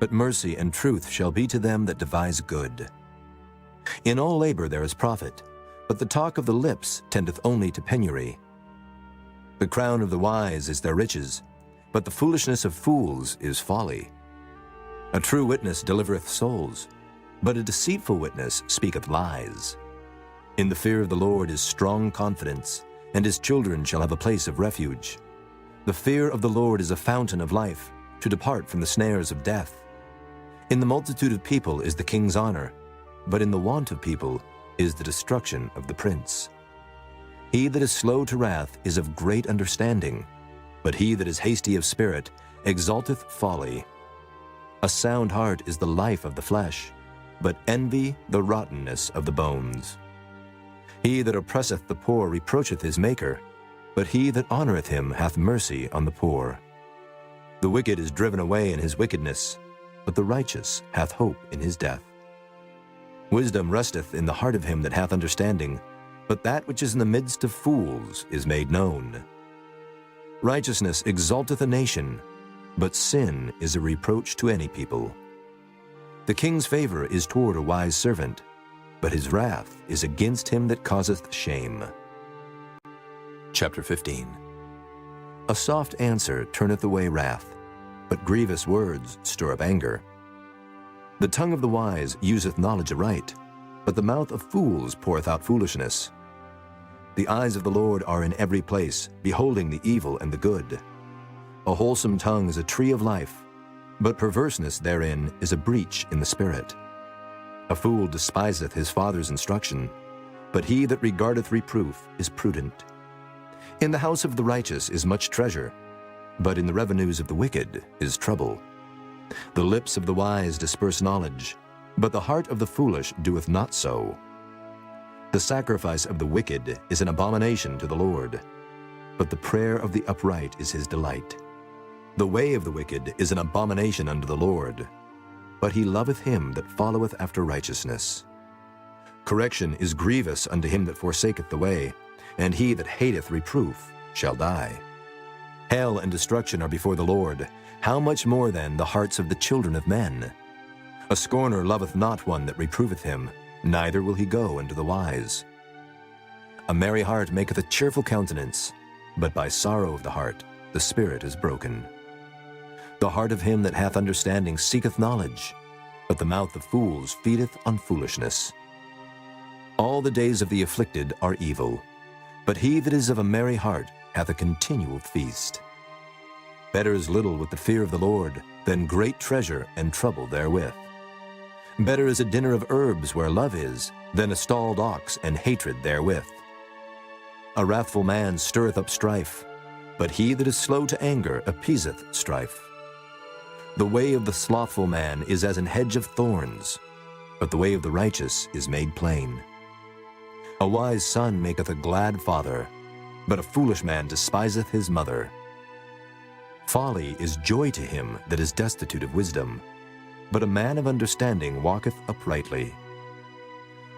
But mercy and truth shall be to them that devise good. In all labor there is profit, but the talk of the lips tendeth only to penury. The crown of the wise is their riches, but the foolishness of fools is folly. A true witness delivereth souls, but a deceitful witness speaketh lies. In the fear of the Lord is strong confidence, and his children shall have a place of refuge. The fear of the Lord is a fountain of life, to depart from the snares of death. In the multitude of people is the king's honor, but in the want of people is the destruction of the prince. He that is slow to wrath is of great understanding, but he that is hasty of spirit exalteth folly. A sound heart is the life of the flesh, but envy the rottenness of the bones. He that oppresseth the poor reproacheth his Maker, but he that honoreth him hath mercy on the poor. The wicked is driven away in his wickedness, but the righteous hath hope in his death. Wisdom resteth in the heart of him that hath understanding, but that which is in the midst of fools is made known. Righteousness exalteth a nation, but sin is a reproach to any people. The king's favor is toward a wise servant, but his wrath is against him that causeth shame. Chapter 15. A soft answer turneth away wrath, but grievous words stir up anger. The tongue of the wise useth knowledge aright, but the mouth of fools poureth out foolishness. The eyes of the Lord are in every place, beholding the evil and the good. A wholesome tongue is a tree of life, but perverseness therein is a breach in the spirit. A fool despiseth his father's instruction, but he that regardeth reproof is prudent. In the house of the righteous is much treasure, but in the revenues of the wicked is trouble. The lips of the wise disperse knowledge, but the heart of the foolish doeth not so. The sacrifice of the wicked is an abomination to the Lord, but the prayer of the upright is his delight. The way of the wicked is an abomination unto the Lord, but he loveth him that followeth after righteousness. Correction is grievous unto him that forsaketh the way, and he that hateth reproof shall die. Hell and destruction are before the Lord, How much more then the hearts of the children of men? A scorner loveth not one that reproveth him, neither will he go unto the wise. A merry heart maketh a cheerful countenance, but by sorrow of the heart the spirit is broken. The heart of him that hath understanding seeketh knowledge, but the mouth of fools feedeth on foolishness. All the days of the afflicted are evil, but he that is of a merry heart hath a continual feast. Better is little with the fear of the Lord than great treasure and trouble therewith. Better is a dinner of herbs where love is than a stalled ox and hatred therewith. A wrathful man stirreth up strife, but he that is slow to anger appeaseth strife. The way of the slothful man is as an hedge of thorns, but the way of the righteous is made plain. A wise son maketh a glad father, but a foolish man despiseth his mother. Folly is joy to him that is destitute of wisdom, but a man of understanding walketh uprightly.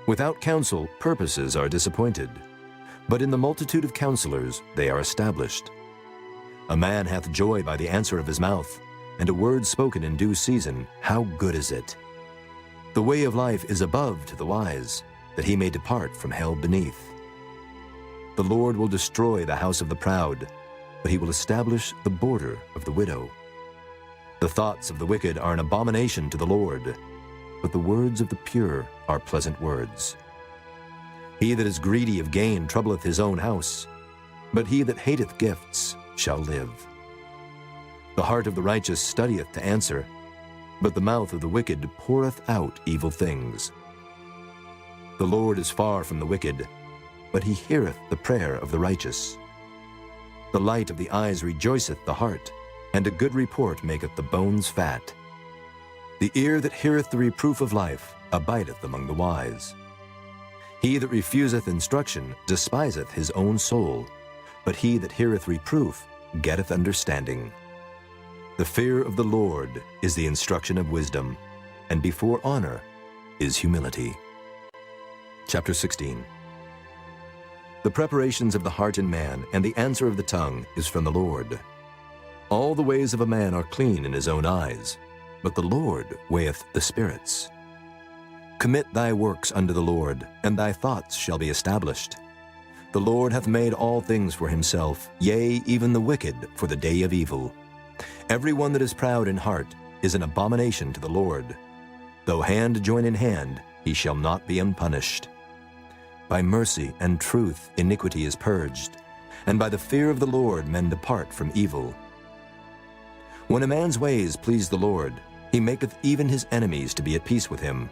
Without counsel purposes are disappointed, but in the multitude of counselors they are established. A man hath joy by the answer of his mouth, and a word spoken in due season, how good is it! The way of life is above to the wise, that he may depart from hell beneath. The Lord will destroy the house of the proud, but he will establish the border of the widow. The thoughts of the wicked are an abomination to the Lord, but the words of the pure are pleasant words. He that is greedy of gain troubleth his own house, but he that hateth gifts shall live. The heart of the righteous studieth to answer, but the mouth of the wicked poureth out evil things. The Lord is far from the wicked, but he heareth the prayer of the righteous. The light of the eyes rejoiceth the heart, and a good report maketh the bones fat. The ear that heareth the reproof of life abideth among the wise. He that refuseth instruction despiseth his own soul, but he that heareth reproof getteth understanding. The fear of the Lord is the instruction of wisdom, and before honor is humility. Chapter 16. The preparations of the heart in man and the answer of the tongue is from the Lord. All the ways of a man are clean in his own eyes, but the Lord weigheth the spirits. Commit thy works unto the Lord, and thy thoughts shall be established. The Lord hath made all things for himself, yea, even the wicked for the day of evil. Every one that is proud in heart is an abomination to the Lord. Though hand join in hand, he shall not be unpunished. By mercy and truth iniquity is purged, and by the fear of the Lord men depart from evil. When a man's ways please the Lord, he maketh even his enemies to be at peace with him.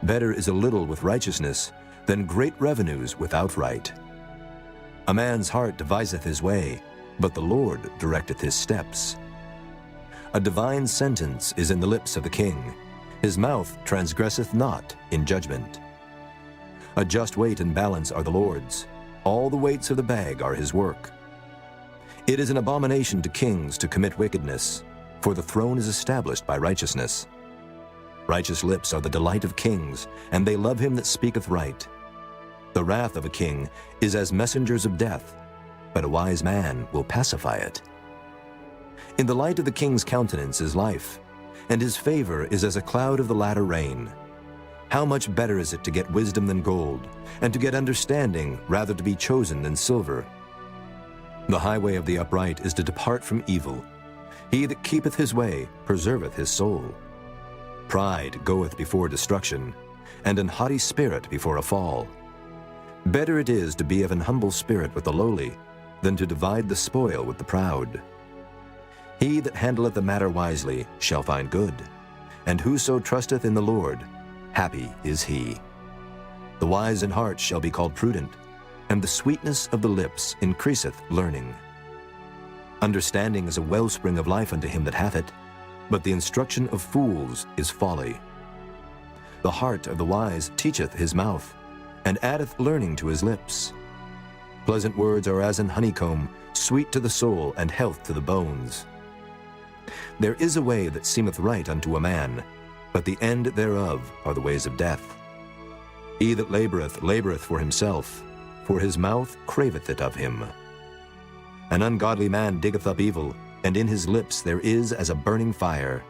Better is a little with righteousness than great revenues without right. A man's heart deviseth his way, but the Lord directeth his steps. A divine sentence is in the lips of the king. His mouth transgresseth not in judgment. A just weight and balance are the Lord's. All the weights of the bag are his work. It is an abomination to kings to commit wickedness, for the throne is established by righteousness. Righteous lips are the delight of kings, and they love him that speaketh right. The wrath of a king is as messengers of death, but a wise man will pacify it. In the light of the king's countenance is life, and his favor is as a cloud of the latter rain. How much better is it to get wisdom than gold, and to get understanding rather to be chosen than silver? The highway of the upright is to depart from evil. He that keepeth his way preserveth his soul. Pride goeth before destruction, and an haughty spirit before a fall. Better it is to be of an humble spirit with the lowly, than to divide the spoil with the proud. He that handleth the matter wisely shall find good, and whoso trusteth in the Lord, happy is he. The wise in heart shall be called prudent, and the sweetness of the lips increaseth learning. Understanding is a wellspring of life unto him that hath it, but the instruction of fools is folly. The heart of the wise teacheth his mouth, and addeth learning to his lips. Pleasant words are as an honeycomb, sweet to the soul and health to the bones. There is a way that seemeth right unto a man, but the end thereof are the ways of death. He that laboureth, laboureth for himself, for his mouth craveth it of him. An ungodly man diggeth up evil, and in his lips there is as a burning fire.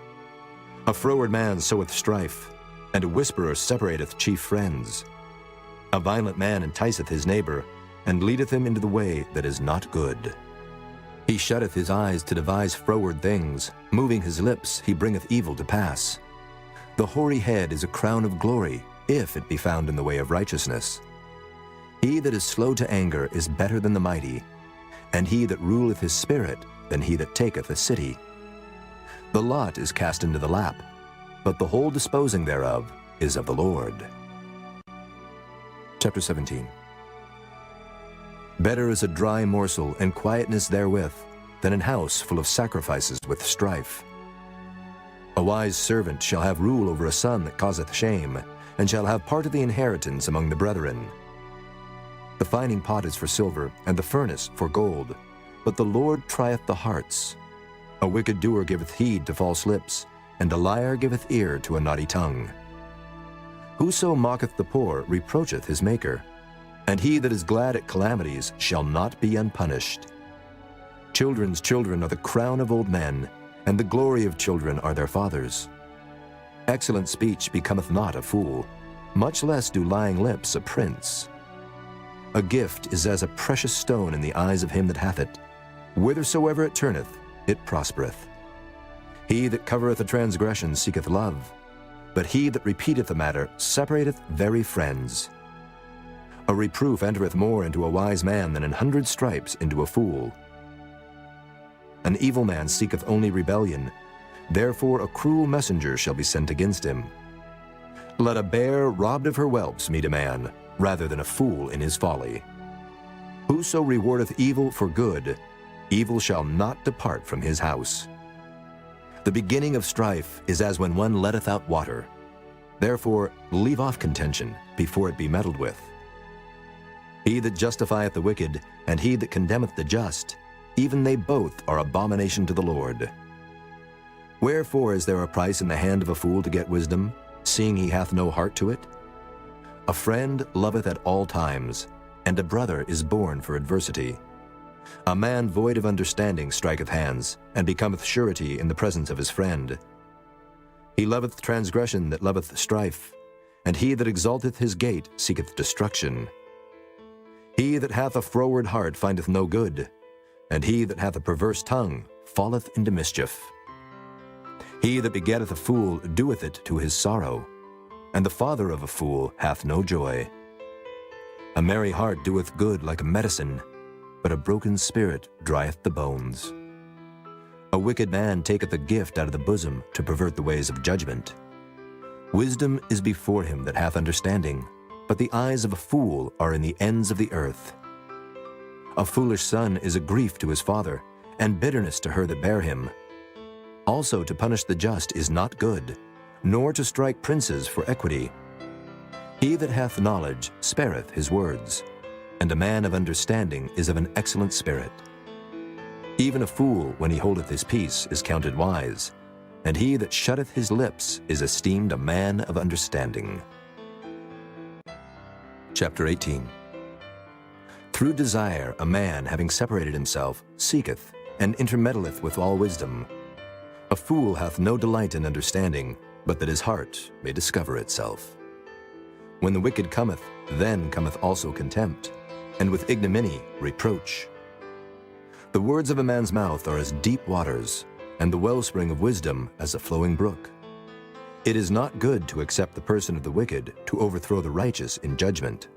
A froward man soweth strife, and a whisperer separateth chief friends. A violent man enticeth his neighbor, and leadeth him into the way that is not good. He shutteth his eyes to devise froward things, moving his lips he bringeth evil to pass. The hoary head is a crown of glory, if it be found in the way of righteousness. He that is slow to anger is better than the mighty, and he that ruleth his spirit than he that taketh a city. The lot is cast into the lap, but the whole disposing thereof is of the Lord. Chapter 17. Better is a dry morsel and quietness therewith than an house full of sacrifices with strife. A wise servant shall have rule over a son that causeth shame, and shall have part of the inheritance among the brethren. The fining pot is for silver, and the furnace for gold, but the Lord trieth the hearts. A wicked doer giveth heed to false lips, and a liar giveth ear to a naughty tongue. Whoso mocketh the poor reproacheth his Maker, and he that is glad at calamities shall not be unpunished. Children's children are the crown of old men, and the glory of children are their fathers. Excellent speech becometh not a fool, much less do lying lips a prince. A gift is as a precious stone in the eyes of him that hath it. Whithersoever it turneth, it prospereth. He that covereth a transgression seeketh love, but he that repeateth a matter separateth very friends. A reproof entereth more into a wise man than 100 stripes into a fool. An evil man seeketh only rebellion, therefore a cruel messenger shall be sent against him. Let a bear robbed of her whelps meet a man, rather than a fool in his folly. Whoso rewardeth evil for good, evil shall not depart from his house. The beginning of strife is as when one letteth out water. Therefore leave off contention before it be meddled with. He that justifieth the wicked, and he that condemneth the just, even they both are abomination to the Lord. Wherefore is there a price in the hand of a fool to get wisdom, seeing he hath no heart to it? A friend loveth at all times, and a brother is born for adversity. A man void of understanding striketh hands, and becometh surety in the presence of his friend. He loveth transgression that loveth strife, and he that exalteth his gate seeketh destruction. He that hath a froward heart findeth no good, and he that hath a perverse tongue falleth into mischief. He that begetteth a fool doeth it to his sorrow, and the father of a fool hath no joy. A merry heart doeth good like a medicine, but a broken spirit drieth the bones. A wicked man taketh a gift out of the bosom to pervert the ways of judgment. Wisdom is before him that hath understanding, but the eyes of a fool are in the ends of the earth. A foolish son is a grief to his father, and bitterness to her that bare him. Also to punish the just is not good, nor to strike princes for equity. He that hath knowledge spareth his words, and a man of understanding is of an excellent spirit. Even a fool, when he holdeth his peace, is counted wise, and he that shutteth his lips is esteemed a man of understanding. Chapter 18. Through desire a man, having separated himself, seeketh, and intermeddleth with all wisdom. A fool hath no delight in understanding, but that his heart may discover itself. When the wicked cometh, then cometh also contempt, and with ignominy reproach. The words of a man's mouth are as deep waters, and the wellspring of wisdom as a flowing brook. It is not good to accept the person of the wicked, to overthrow the righteous in judgment.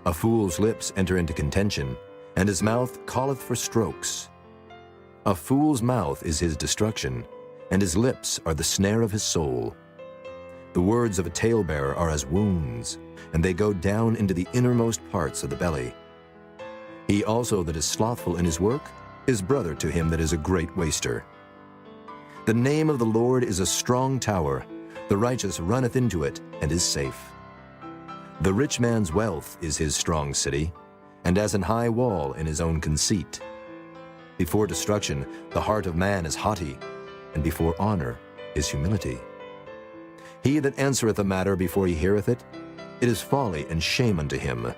A fool's lips enter into contention, and his mouth calleth for strokes. A fool's mouth is his destruction, and his lips are the snare of his soul. The words of a talebearer are as wounds, and they go down into the innermost parts of the belly. He also that is slothful in his work is brother to him that is a great waster. The name of the Lord is a strong tower. The righteous runneth into it and is safe. The rich man's wealth is his strong city, and as an high wall in his own conceit. Before destruction the heart of man is haughty, and before honor is humility. He that answereth a matter before he heareth it, it is folly and shame unto him.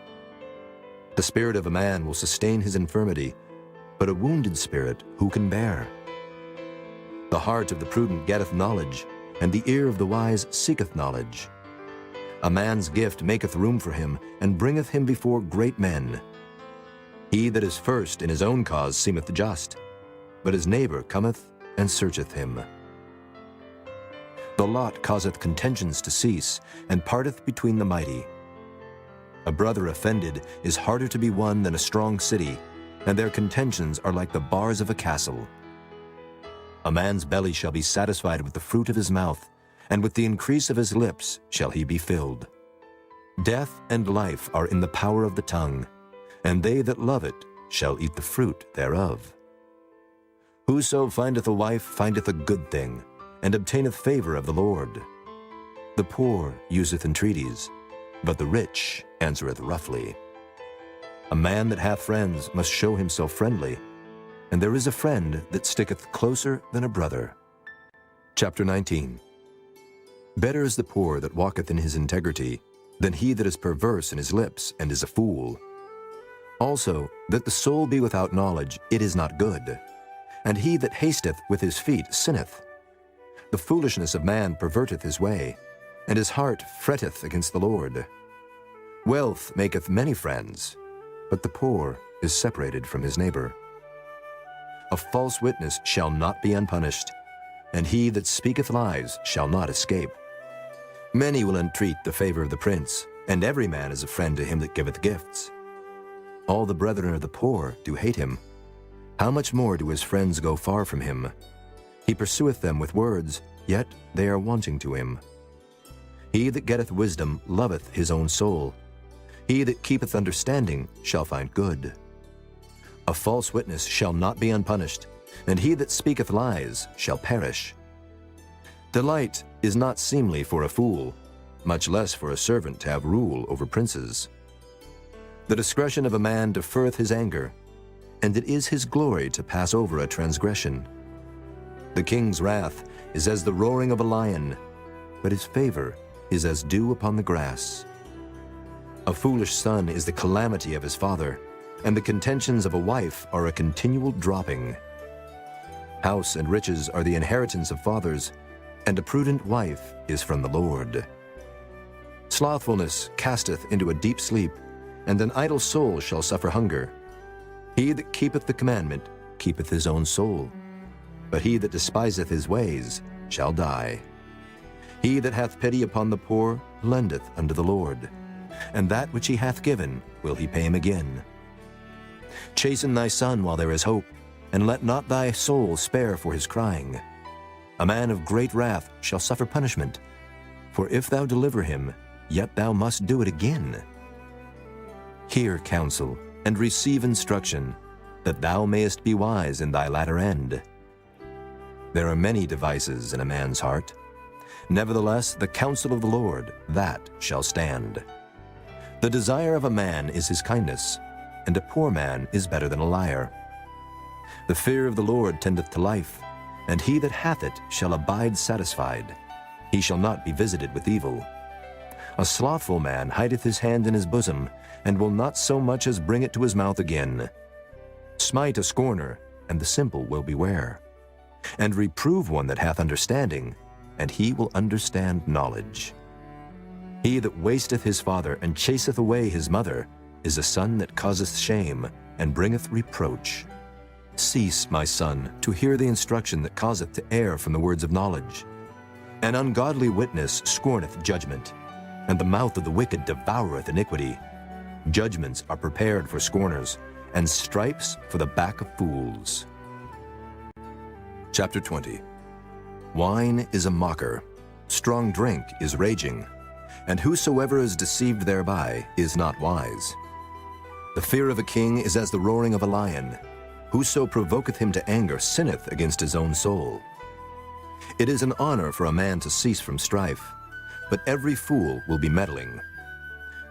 The spirit of a man will sustain his infirmity, but a wounded spirit who can bear? The heart of the prudent getteth knowledge, and the ear of the wise seeketh knowledge. A man's gift maketh room for him, and bringeth him before great men. He that is first in his own cause seemeth just, but his neighbor cometh and searcheth him. The lot causeth contentions to cease, and parteth between the mighty. A brother offended is harder to be won than a strong city, and their contentions are like the bars of a castle. A man's belly shall be satisfied with the fruit of his mouth, and with the increase of his lips shall he be filled. Death and life are in the power of the tongue, and they that love it shall eat the fruit thereof. Whoso findeth a wife findeth a good thing, and obtaineth favor of the Lord. The poor useth entreaties, but the rich answereth roughly. A man that hath friends must show himself friendly, and there is a friend that sticketh closer than a brother. Chapter 19. Better is the poor that walketh in his integrity, than he that is perverse in his lips and is a fool. Also, that the soul be without knowledge, it is not good, and he that hasteth with his feet sinneth. The foolishness of man perverteth his way, and his heart fretteth against the Lord. Wealth maketh many friends, but the poor is separated from his neighbor. A false witness shall not be unpunished, and he that speaketh lies shall not escape. Many will entreat the favor of the prince, and every man is a friend to him that giveth gifts. All the brethren of the poor do hate him. How much more do his friends go far from him? He pursueth them with words, yet they are wanting to him. He that getteth wisdom loveth his own soul. He that keepeth understanding shall find good. A false witness shall not be unpunished, and he that speaketh lies shall perish. Delight is not seemly for a fool, much less for a servant to have rule over princes. The discretion of a man deferreth his anger, and it is his glory to pass over a transgression. The king's wrath is as the roaring of a lion, but his favor is as dew upon the grass. A foolish son is the calamity of his father, and the contentions of a wife are a continual dropping. House and riches are the inheritance of fathers, and a prudent wife is from the Lord. Slothfulness casteth into a deep sleep, and an idle soul shall suffer hunger. He that keepeth the commandment keepeth his own soul, but he that despiseth his ways shall die. He that hath pity upon the poor lendeth unto the Lord, and that which he hath given will he pay him again. Chasten thy son while there is hope, and let not thy soul spare for his crying. A man of great wrath shall suffer punishment, for if thou deliver him, yet thou must do it again. Hear counsel, and receive instruction, that thou mayest be wise in thy latter end. There are many devices in a man's heart. Nevertheless, the counsel of the Lord, that shall stand. The desire of a man is his kindness, and a poor man is better than a liar. The fear of the Lord tendeth to life, and he that hath it shall abide satisfied. He shall not be visited with evil. A slothful man hideth his hand in his bosom, and will not so much as bring it to his mouth again. Smite a scorner, and the simple will beware. And reprove one that hath understanding, and he will understand knowledge. He that wasteth his father and chaseth away his mother is a son that causeth shame, and bringeth reproach. Cease, my son, to hear the instruction that causeth to err from the words of knowledge. An ungodly witness scorneth judgment, and the mouth of the wicked devoureth iniquity. Judgments are prepared for scorners, and stripes for the back of fools. Chapter 20. Wine is a mocker, strong drink is raging, and whosoever is deceived thereby is not wise. The fear of a king is as the roaring of a lion. Whoso provoketh him to anger sinneth against his own soul. It is an honor for a man to cease from strife, but every fool will be meddling.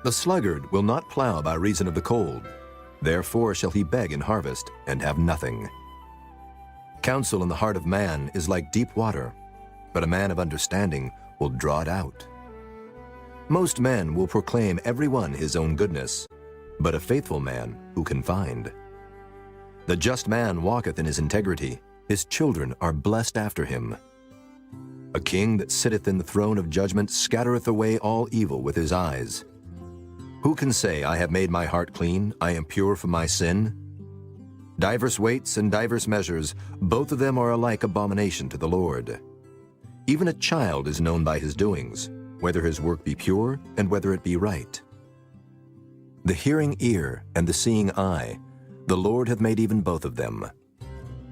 The sluggard will not plow by reason of the cold, therefore shall he beg in harvest and have nothing. Counsel in the heart of man is like deep water, but a man of understanding will draw it out. Most men will proclaim every one his own goodness, but a faithful man who can find? The just man walketh in his integrity. His children are blessed after him. A king that sitteth in the throne of judgment scattereth away all evil with his eyes. Who can say, I have made my heart clean, I am pure from my sin? Divers weights and divers measures, both of them are alike abomination to the Lord. Even a child is known by his doings, whether his work be pure and whether it be right. The hearing ear and the seeing eye, the Lord hath made even both of them.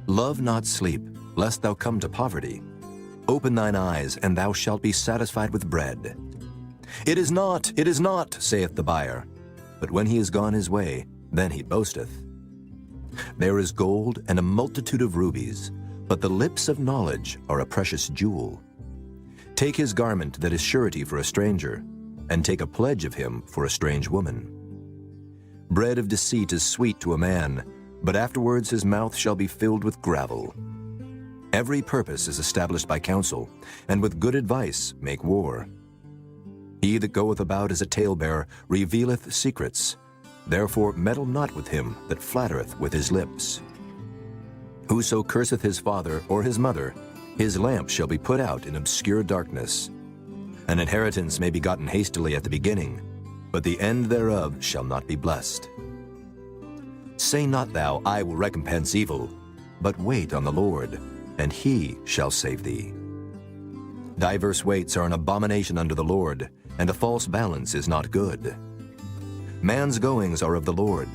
Love not sleep, lest thou come to poverty. Open thine eyes, and thou shalt be satisfied with bread. It is not, saith the buyer. But when he is gone his way, then he boasteth. There is gold and a multitude of rubies, but the lips of knowledge are a precious jewel. Take his garment that is surety for a stranger, and take a pledge of him for a strange woman. Bread of deceit is sweet to a man, but afterwards his mouth shall be filled with gravel. Every purpose is established by counsel, and with good advice make war. He that goeth about as a talebearer revealeth secrets. Therefore meddle not with him that flattereth with his lips. Whoso curseth his father or his mother, his lamp shall be put out in obscure darkness. An inheritance may be gotten hastily at the beginning, but the end thereof shall not be blessed. Say not thou, I will recompense evil, but wait on the Lord, and he shall save thee. Diverse weights are an abomination unto the Lord, and a false balance is not good. Man's goings are of the Lord.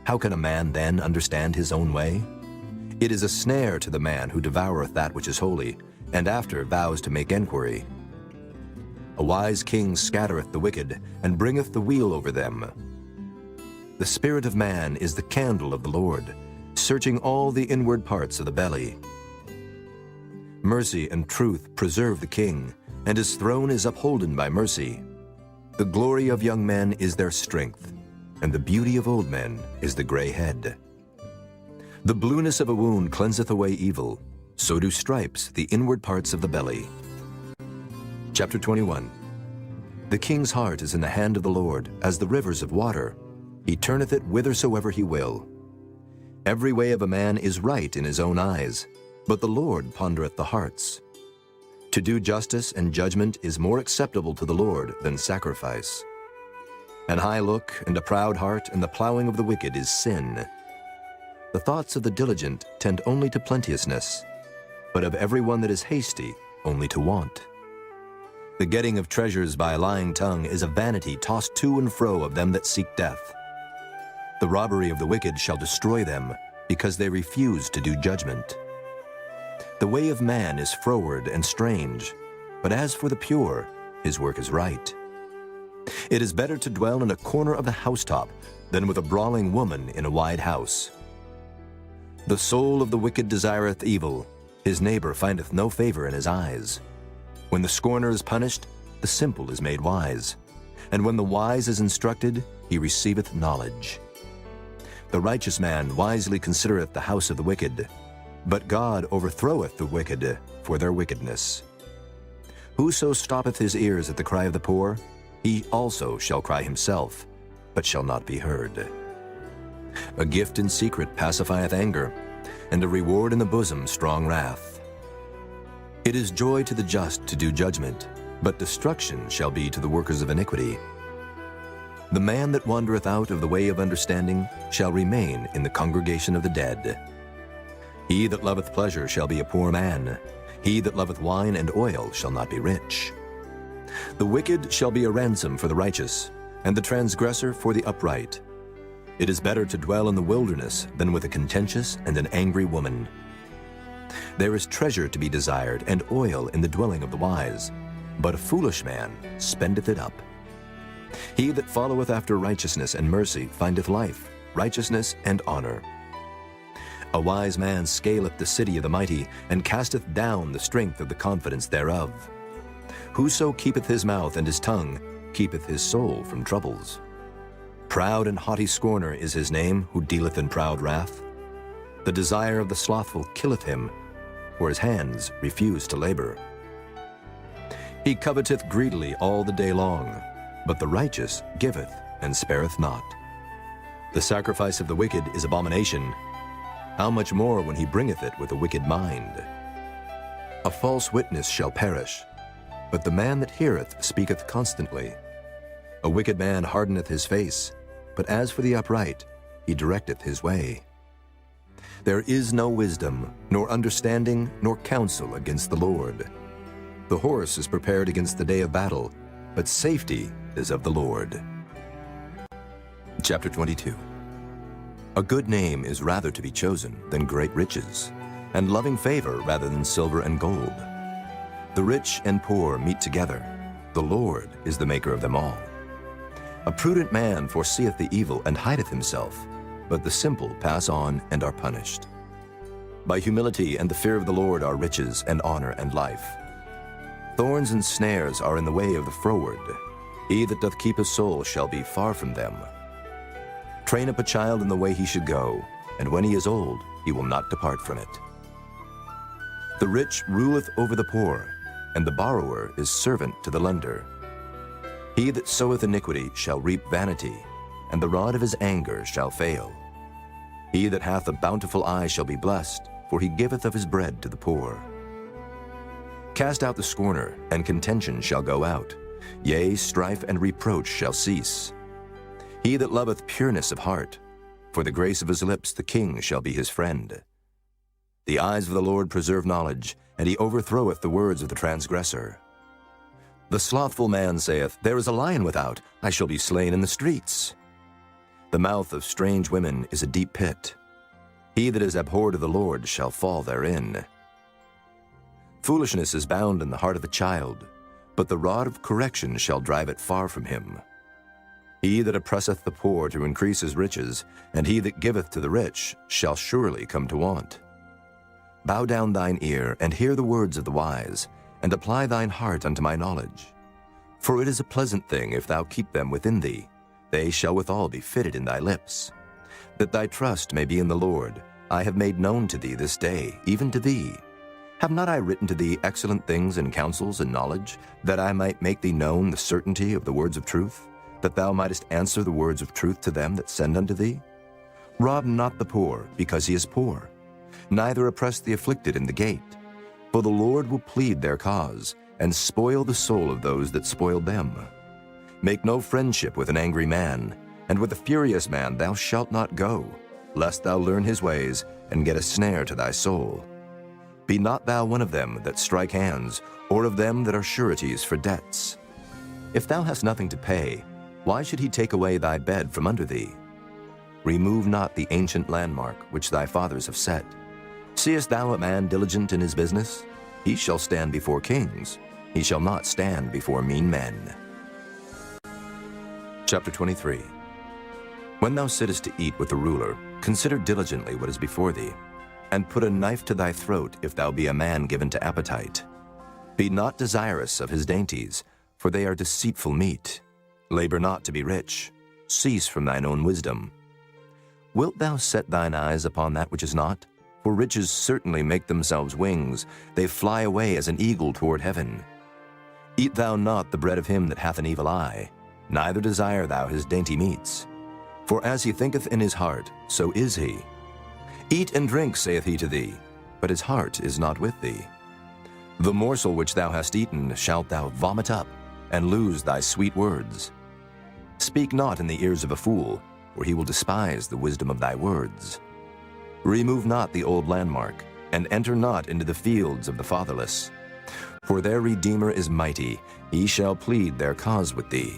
How can a man then understand his own way? It is a snare to the man who devoureth that which is holy, and after vows to make enquiry. A wise king scattereth the wicked, and bringeth the wheel over them. The spirit of man is the candle of the Lord, searching all the inward parts of the belly. Mercy and truth preserve the king, and his throne is upholden by mercy. The glory of young men is their strength, and the beauty of old men is the gray head. The blueness of a wound cleanseth away evil, so do stripes the inward parts of the belly. Chapter 21. The king's heart is in the hand of the Lord, as the rivers of water. He turneth it whithersoever he will. Every way of a man is right in his own eyes, but the Lord pondereth the hearts. To do justice and judgment is more acceptable to the Lord than sacrifice. An high look and a proud heart and the plowing of the wicked is sin. The thoughts of the diligent tend only to plenteousness, but of every one that is hasty only to want. The getting of treasures by a lying tongue is a vanity tossed to and fro of them that seek death. The robbery of the wicked shall destroy them, because they refuse to do judgment. The way of man is froward and strange, but as for the pure, his work is right. It is better to dwell in a corner of the housetop than with a brawling woman in a wide house. The soul of the wicked desireth evil, his neighbor findeth no favor in his eyes. When the scorner is punished, the simple is made wise, and when the wise is instructed, he receiveth knowledge. The righteous man wisely considereth the house of the wicked, but God overthroweth the wicked for their wickedness. Whoso stoppeth his ears at the cry of the poor, he also shall cry himself, but shall not be heard. A gift in secret pacifieth anger, and a reward in the bosom strong wrath. It is joy to the just to do judgment, but destruction shall be to the workers of iniquity. The man that wandereth out of the way of understanding shall remain in the congregation of the dead. He that loveth pleasure shall be a poor man. He that loveth wine and oil shall not be rich. The wicked shall be a ransom for the righteous, and the transgressor for the upright. It is better to dwell in the wilderness than with a contentious and an angry woman. There is treasure to be desired, and oil in the dwelling of the wise, but a foolish man spendeth it up. He that followeth after righteousness and mercy findeth life, righteousness, and honor. A wise man scaleth the city of the mighty, and casteth down the strength of the confidence thereof. Whoso keepeth his mouth and his tongue keepeth his soul from troubles. Proud and haughty scorner is his name, who dealeth in proud wrath. The desire of the slothful killeth him, for his hands refuse to labor. He coveteth greedily all the day long, but the righteous giveth and spareth not. The sacrifice of the wicked is abomination, How much more when he bringeth it with a wicked mind? A false witness shall perish, but the man that heareth speaketh constantly. A wicked man hardeneth his face, but as for the upright, he directeth his way. There is no wisdom, nor understanding, nor counsel against the Lord. The horse is prepared against the day of battle, but safety is of the Lord. Chapter 22. A good name is rather to be chosen than great riches, and loving favor rather than silver and gold. The rich and poor meet together. The Lord is the maker of them all. A prudent man foreseeth the evil and hideth himself, but the simple pass on and are punished. By humility and the fear of the Lord are riches and honor and life. Thorns and snares are in the way of the froward. He that doth keep his soul shall be far from them. Train up a child in the way he should go, and when he is old, he will not depart from it. The rich ruleth over the poor, and the borrower is servant to the lender. He that soweth iniquity shall reap vanity, and the rod of his anger shall fail. He that hath a bountiful eye shall be blessed, for he giveth of his bread to the poor. Cast out the scorner, and contention shall go out. Yea, strife and reproach shall cease. He that loveth pureness of heart, for the grace of his lips the king shall be his friend. The eyes of the Lord preserve knowledge, and he overthroweth the words of the transgressor. The slothful man saith, There is a lion without, I shall be slain in the streets. The mouth of strange women is a deep pit. He that is abhorred of the Lord shall fall therein. Foolishness is bound in the heart of a child, but the rod of correction shall drive it far from him. He that oppresseth the poor to increase his riches, and he that giveth to the rich, shall surely come to want. Bow down thine ear, and hear the words of the wise, and apply thine heart unto my knowledge. For it is a pleasant thing if thou keep them within thee. They shall withal be fitted in thy lips. That thy trust may be in the Lord, I have made known to thee this day, even to thee. Have not I written to thee excellent things and counsels and knowledge, that I might make thee known the certainty of the words of truth, that thou mightest answer the words of truth to them that send unto thee? Rob not the poor, because he is poor, neither oppress the afflicted in the gate. For the Lord will plead their cause, and spoil the soul of those that spoiled them. Make no friendship with an angry man, and with a furious man thou shalt not go, lest thou learn his ways, and get a snare to thy soul. Be not thou one of them that strike hands, or of them that are sureties for debts. If thou hast nothing to pay, why should he take away thy bed from under thee? Remove not the ancient landmark which thy fathers have set. Seest thou a man diligent in his business? He shall stand before kings. He shall not stand before mean men. Chapter 23. When thou sittest to eat with the ruler, consider diligently what is before thee, and put a knife to thy throat if thou be a man given to appetite. Be not desirous of his dainties, for they are deceitful meat. Labor not to be rich. Cease from thine own wisdom. Wilt thou set thine eyes upon that which is not? For riches certainly make themselves wings. They fly away as an eagle toward heaven. Eat thou not the bread of him that hath an evil eye, neither desire thou his dainty meats. For as he thinketh in his heart, so is he. Eat and drink, saith he to thee, but his heart is not with thee. The morsel which thou hast eaten shalt thou vomit up, and lose thy sweet words. Speak not in the ears of a fool, or he will despise the wisdom of thy words. Remove not the old landmark, and enter not into the fields of the fatherless. For their Redeemer is mighty, he shall plead their cause with thee.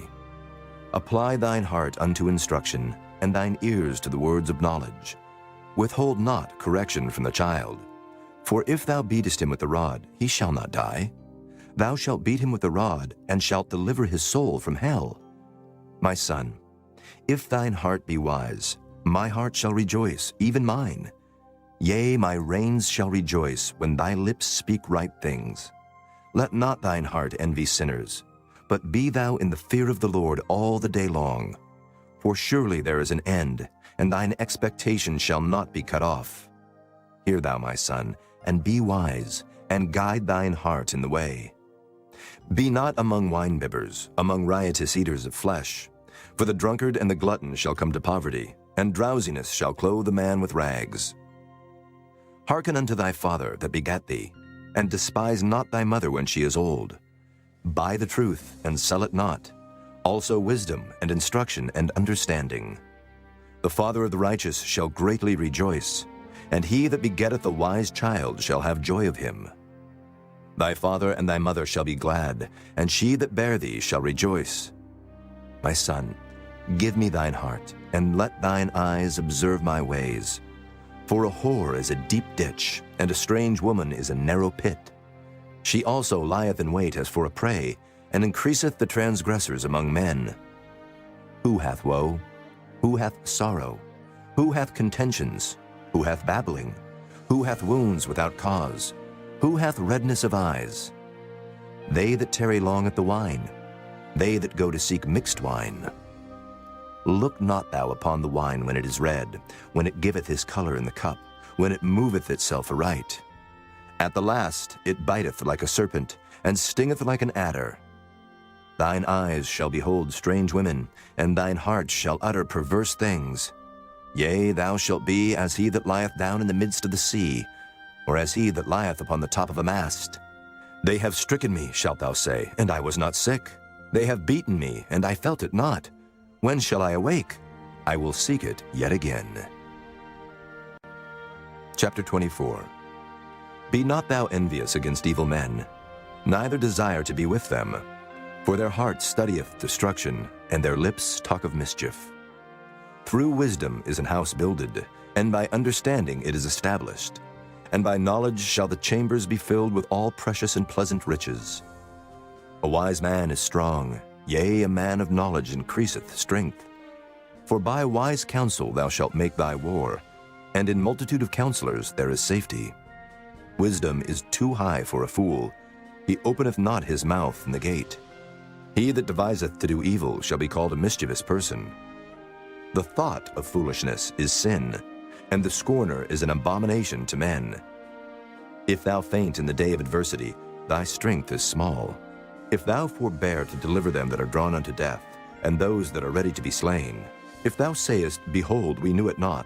Apply thine heart unto instruction, and thine ears to the words of knowledge. Withhold not correction from the child. For if thou beatest him with the rod, he shall not die. Thou shalt beat him with the rod, and shalt deliver his soul from hell. My son, if thine heart be wise, my heart shall rejoice, even mine. Yea, my reins shall rejoice when thy lips speak right things. Let not thine heart envy sinners, but be thou in the fear of the Lord all the day long. For surely there is an end, and thine expectation shall not be cut off. Hear thou, my son, and be wise, and guide thine heart in the way. Be not among winebibbers, among riotous eaters of flesh. For the drunkard and the glutton shall come to poverty, and drowsiness shall clothe a man with rags. Hearken unto thy father that begat thee, and despise not thy mother when she is old. Buy the truth, and sell it not, also wisdom, and instruction, and understanding. The father of the righteous shall greatly rejoice, and he that begetteth a wise child shall have joy of him. Thy father and thy mother shall be glad, and she that bare thee shall rejoice. My son, give me thine heart, and let thine eyes observe my ways. For a whore is a deep ditch, and a strange woman is a narrow pit. She also lieth in wait as for a prey, and increaseth the transgressors among men. Who hath woe? Who hath sorrow? Who hath contentions? Who hath babbling? Who hath wounds without cause? Who hath redness of eyes? They that tarry long at the wine, they that go to seek mixed wine. Look not thou upon the wine when it is red, when it giveth his color in the cup, when it moveth itself aright. At the last it biteth like a serpent, and stingeth like an adder. Thine eyes shall behold strange women, and thine heart shall utter perverse things. Yea, thou shalt be as he that lieth down in the midst of the sea, or as he that lieth upon the top of a mast. They have stricken me, shalt thou say, and I was not sick. They have beaten me, and I felt it not. When shall I awake? I will seek it yet again. Chapter 24. Be not thou envious against evil men, neither desire to be with them. For their heart studieth destruction, and their lips talk of mischief. Through wisdom is an house builded, and by understanding it is established. And by knowledge shall the chambers be filled with all precious and pleasant riches. A wise man is strong, yea, a man of knowledge increaseth strength. For by wise counsel thou shalt make thy war, and in multitude of counselors there is safety. Wisdom is too high for a fool, he openeth not his mouth in the gate. He that deviseth to do evil shall be called a mischievous person. The thought of foolishness is sin, and the scorner is an abomination to men. If thou faint in the day of adversity, thy strength is small. If thou forbear to deliver them that are drawn unto death, and those that are ready to be slain, if thou sayest, Behold, we knew it not,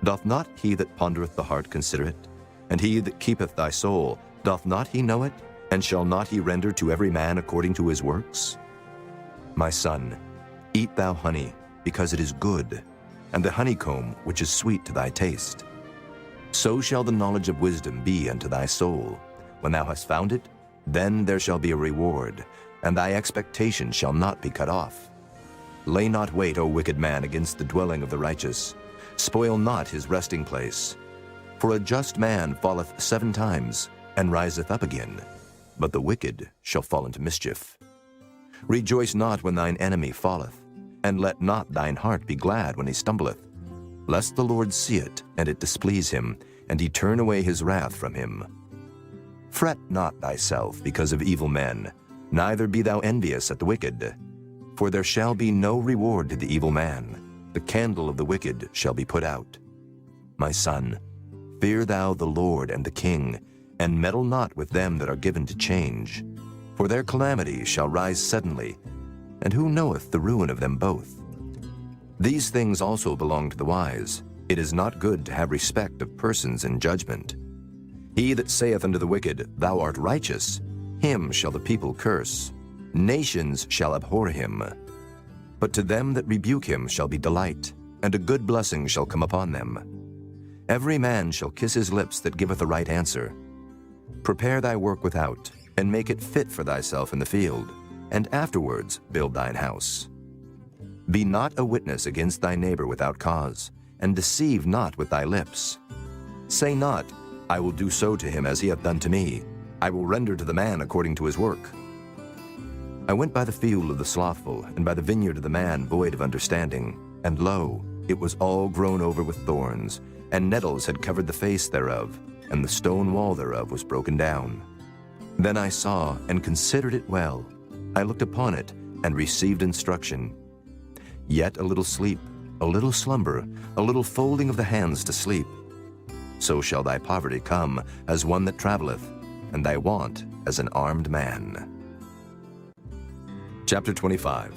doth not he that pondereth the heart consider it? And he that keepeth thy soul, doth not he know it? And shall not he render to every man according to his works? My son, eat thou honey, because it is good, and the honeycomb which is sweet to thy taste. So shall the knowledge of wisdom be unto thy soul. When thou hast found it, then there shall be a reward, and thy expectation shall not be cut off. Lay not wait, O wicked man, against the dwelling of the righteous. Spoil not his resting place. For a just man falleth 7 times, and riseth up again, but the wicked shall fall into mischief. Rejoice not when thine enemy falleth, and let not thine heart be glad when he stumbleth, lest the Lord see it, and it displease him, and he turn away his wrath from him. Fret not thyself because of evil men, neither be thou envious at the wicked. For there shall be no reward to the evil man. The candle of the wicked shall be put out. My son, fear thou the Lord and the king, and meddle not with them that are given to change. For their calamity shall rise suddenly, and who knoweth the ruin of them both? These things also belong to the wise. It is not good to have respect of persons in judgment. He that saith unto the wicked, Thou art righteous, him shall the people curse. Nations shall abhor him. But to them that rebuke him shall be delight, and a good blessing shall come upon them. Every man shall kiss his lips that giveth a right answer. Prepare thy work without, and make it fit for thyself in the field, and afterwards build thine house. Be not a witness against thy neighbor without cause, and deceive not with thy lips. Say not, I will do so to him as he hath done to me. I will render to the man according to his work. I went by the field of the slothful, and by the vineyard of the man void of understanding, and lo, it was all grown over with thorns, and nettles had covered the face thereof, and the stone wall thereof was broken down. Then I saw and considered it well. I looked upon it, and received instruction. Yet a little sleep, a little slumber, a little folding of the hands to sleep. So shall thy poverty come as one that travelleth, and thy want as an armed man. Chapter 25.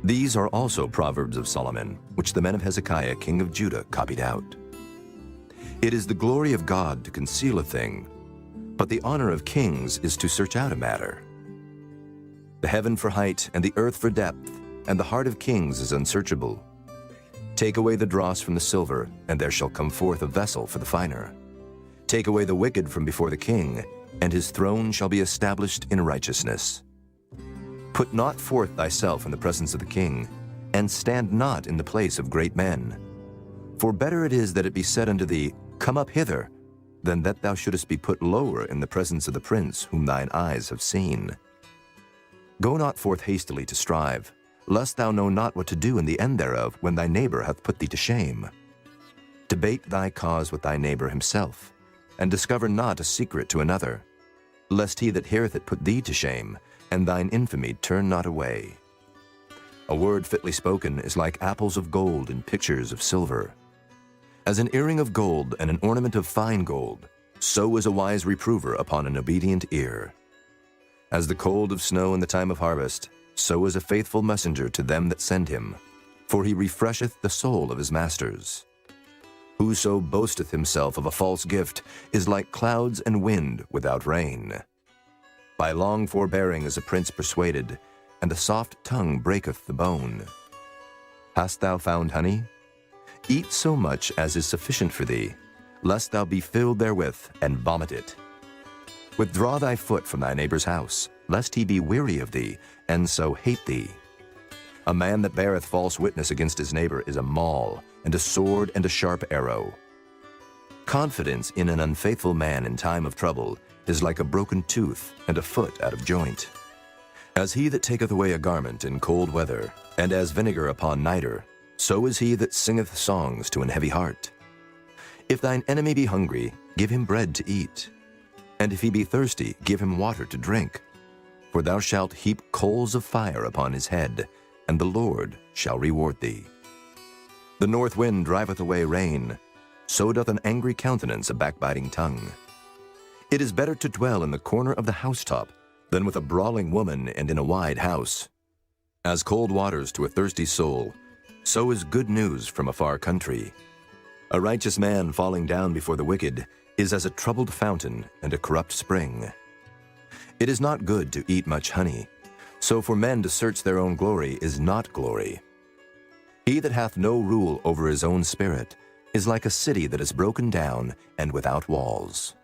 These are also Proverbs of Solomon, which the men of Hezekiah king of Judah copied out. It is the glory of God to conceal a thing, but the honor of kings is to search out a matter. The heaven for height and the earth for depth, and the heart of kings is unsearchable. Take away the dross from the silver, and there shall come forth a vessel for the finer. Take away the wicked from before the king, and his throne shall be established in righteousness. Put not forth thyself in the presence of the king, and stand not in the place of great men. For better it is that it be said unto thee, Come up hither, than that thou shouldest be put lower in the presence of the prince whom thine eyes have seen. Go not forth hastily to strive, lest thou know not what to do in the end thereof when thy neighbor hath put thee to shame. Debate thy cause with thy neighbor himself, and discover not a secret to another, lest he that heareth it put thee to shame, and thine infamy turn not away. A word fitly spoken is like apples of gold in pictures of silver. As an earring of gold and an ornament of fine gold, so is a wise reprover upon an obedient ear. As the cold of snow in the time of harvest, so is a faithful messenger to them that send him, for he refresheth the soul of his masters. Whoso boasteth himself of a false gift is like clouds and wind without rain. By long forbearing is a prince persuaded, and a soft tongue breaketh the bone. Hast thou found honey? Eat so much as is sufficient for thee, lest thou be filled therewith and vomit it. Withdraw thy foot from thy neighbor's house, lest he be weary of thee, and so hate thee. A man that beareth false witness against his neighbor is a maul, and a sword and a sharp arrow. Confidence in an unfaithful man in time of trouble is like a broken tooth and a foot out of joint. As he that taketh away a garment in cold weather, and as vinegar upon nitre, so is he that singeth songs to an heavy heart. If thine enemy be hungry, give him bread to eat, and if he be thirsty, give him water to drink. For thou shalt heap coals of fire upon his head, and the Lord shall reward thee. The north wind driveth away rain, so doth an angry countenance a backbiting tongue. It is better to dwell in the corner of the housetop than with a brawling woman and in a wide house. As cold waters to a thirsty soul, so is good news from a far country. A righteous man falling down before the wicked is as a troubled fountain and a corrupt spring. It is not good to eat much honey, so for men to search their own glory is not glory. He that hath no rule over his own spirit is like a city that is broken down and without walls.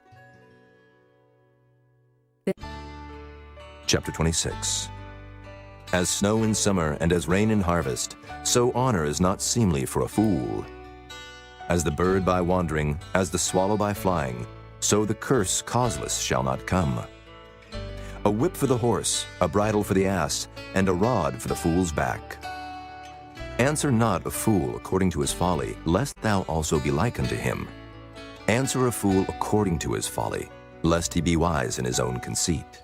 Chapter 26. As snow in summer and as rain in harvest, so honor is not seemly for a fool. As the bird by wandering, as the swallow by flying, so the curse causeless shall not come. A whip for the horse, a bridle for the ass, and a rod for the fool's back. Answer not a fool according to his folly, lest thou also be like unto him. Answer a fool according to his folly, lest he be wise in his own conceit.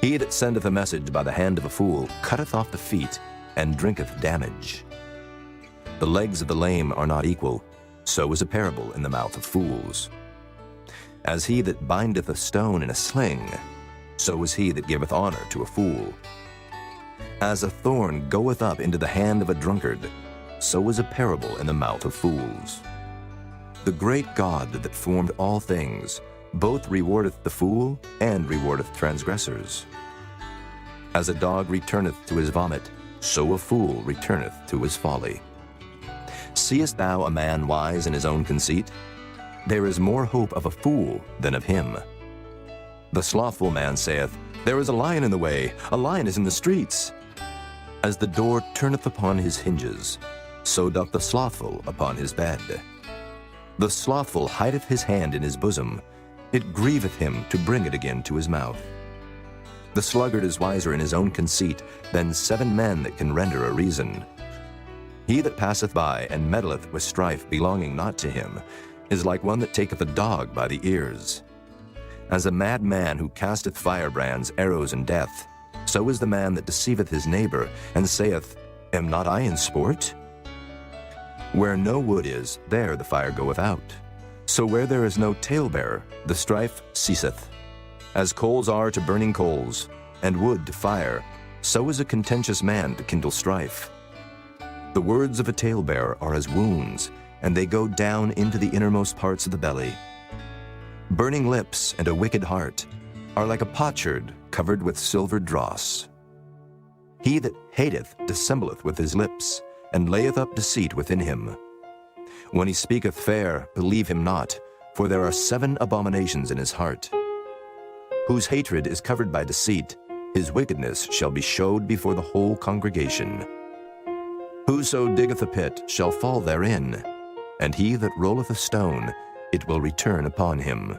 He that sendeth a message by the hand of a fool cutteth off the feet, and drinketh damage. The legs of the lame are not equal, so is a parable in the mouth of fools. As he that bindeth a stone in a sling, so is he that giveth honor to a fool. As a thorn goeth up into the hand of a drunkard, so is a parable in the mouth of fools. The great God that formed all things both rewardeth the fool and rewardeth transgressors. As a dog returneth to his vomit, so a fool returneth to his folly. Seest thou a man wise in his own conceit? There is more hope of a fool than of him. The slothful man saith, There is a lion in the way, a lion is in the streets. As the door turneth upon his hinges, so doth the slothful upon his bed. The slothful hideth his hand in his bosom, it grieveth him to bring it again to his mouth. The sluggard is wiser in his own conceit than 7 men that can render a reason. He that passeth by and meddleth with strife belonging not to him is like one that taketh a dog by the ears. As a mad man who casteth firebrands, arrows, and death, so is the man that deceiveth his neighbor, and saith, Am not I in sport? Where no wood is, there the fire goeth out. So where there is no talebearer, the strife ceaseth. As coals are to burning coals, and wood to fire, so is a contentious man to kindle strife. The words of a talebearer are as wounds, and they go down into the innermost parts of the belly. Burning lips and a wicked heart are like a potsherd covered with silver dross. He that hateth dissembleth with his lips, and layeth up deceit within him. When he speaketh fair, believe him not, for there are 7 abominations in his heart. Whose hatred is covered by deceit, his wickedness shall be showed before the whole congregation. Whoso diggeth a pit shall fall therein, and he that rolleth a stone, it will return upon him.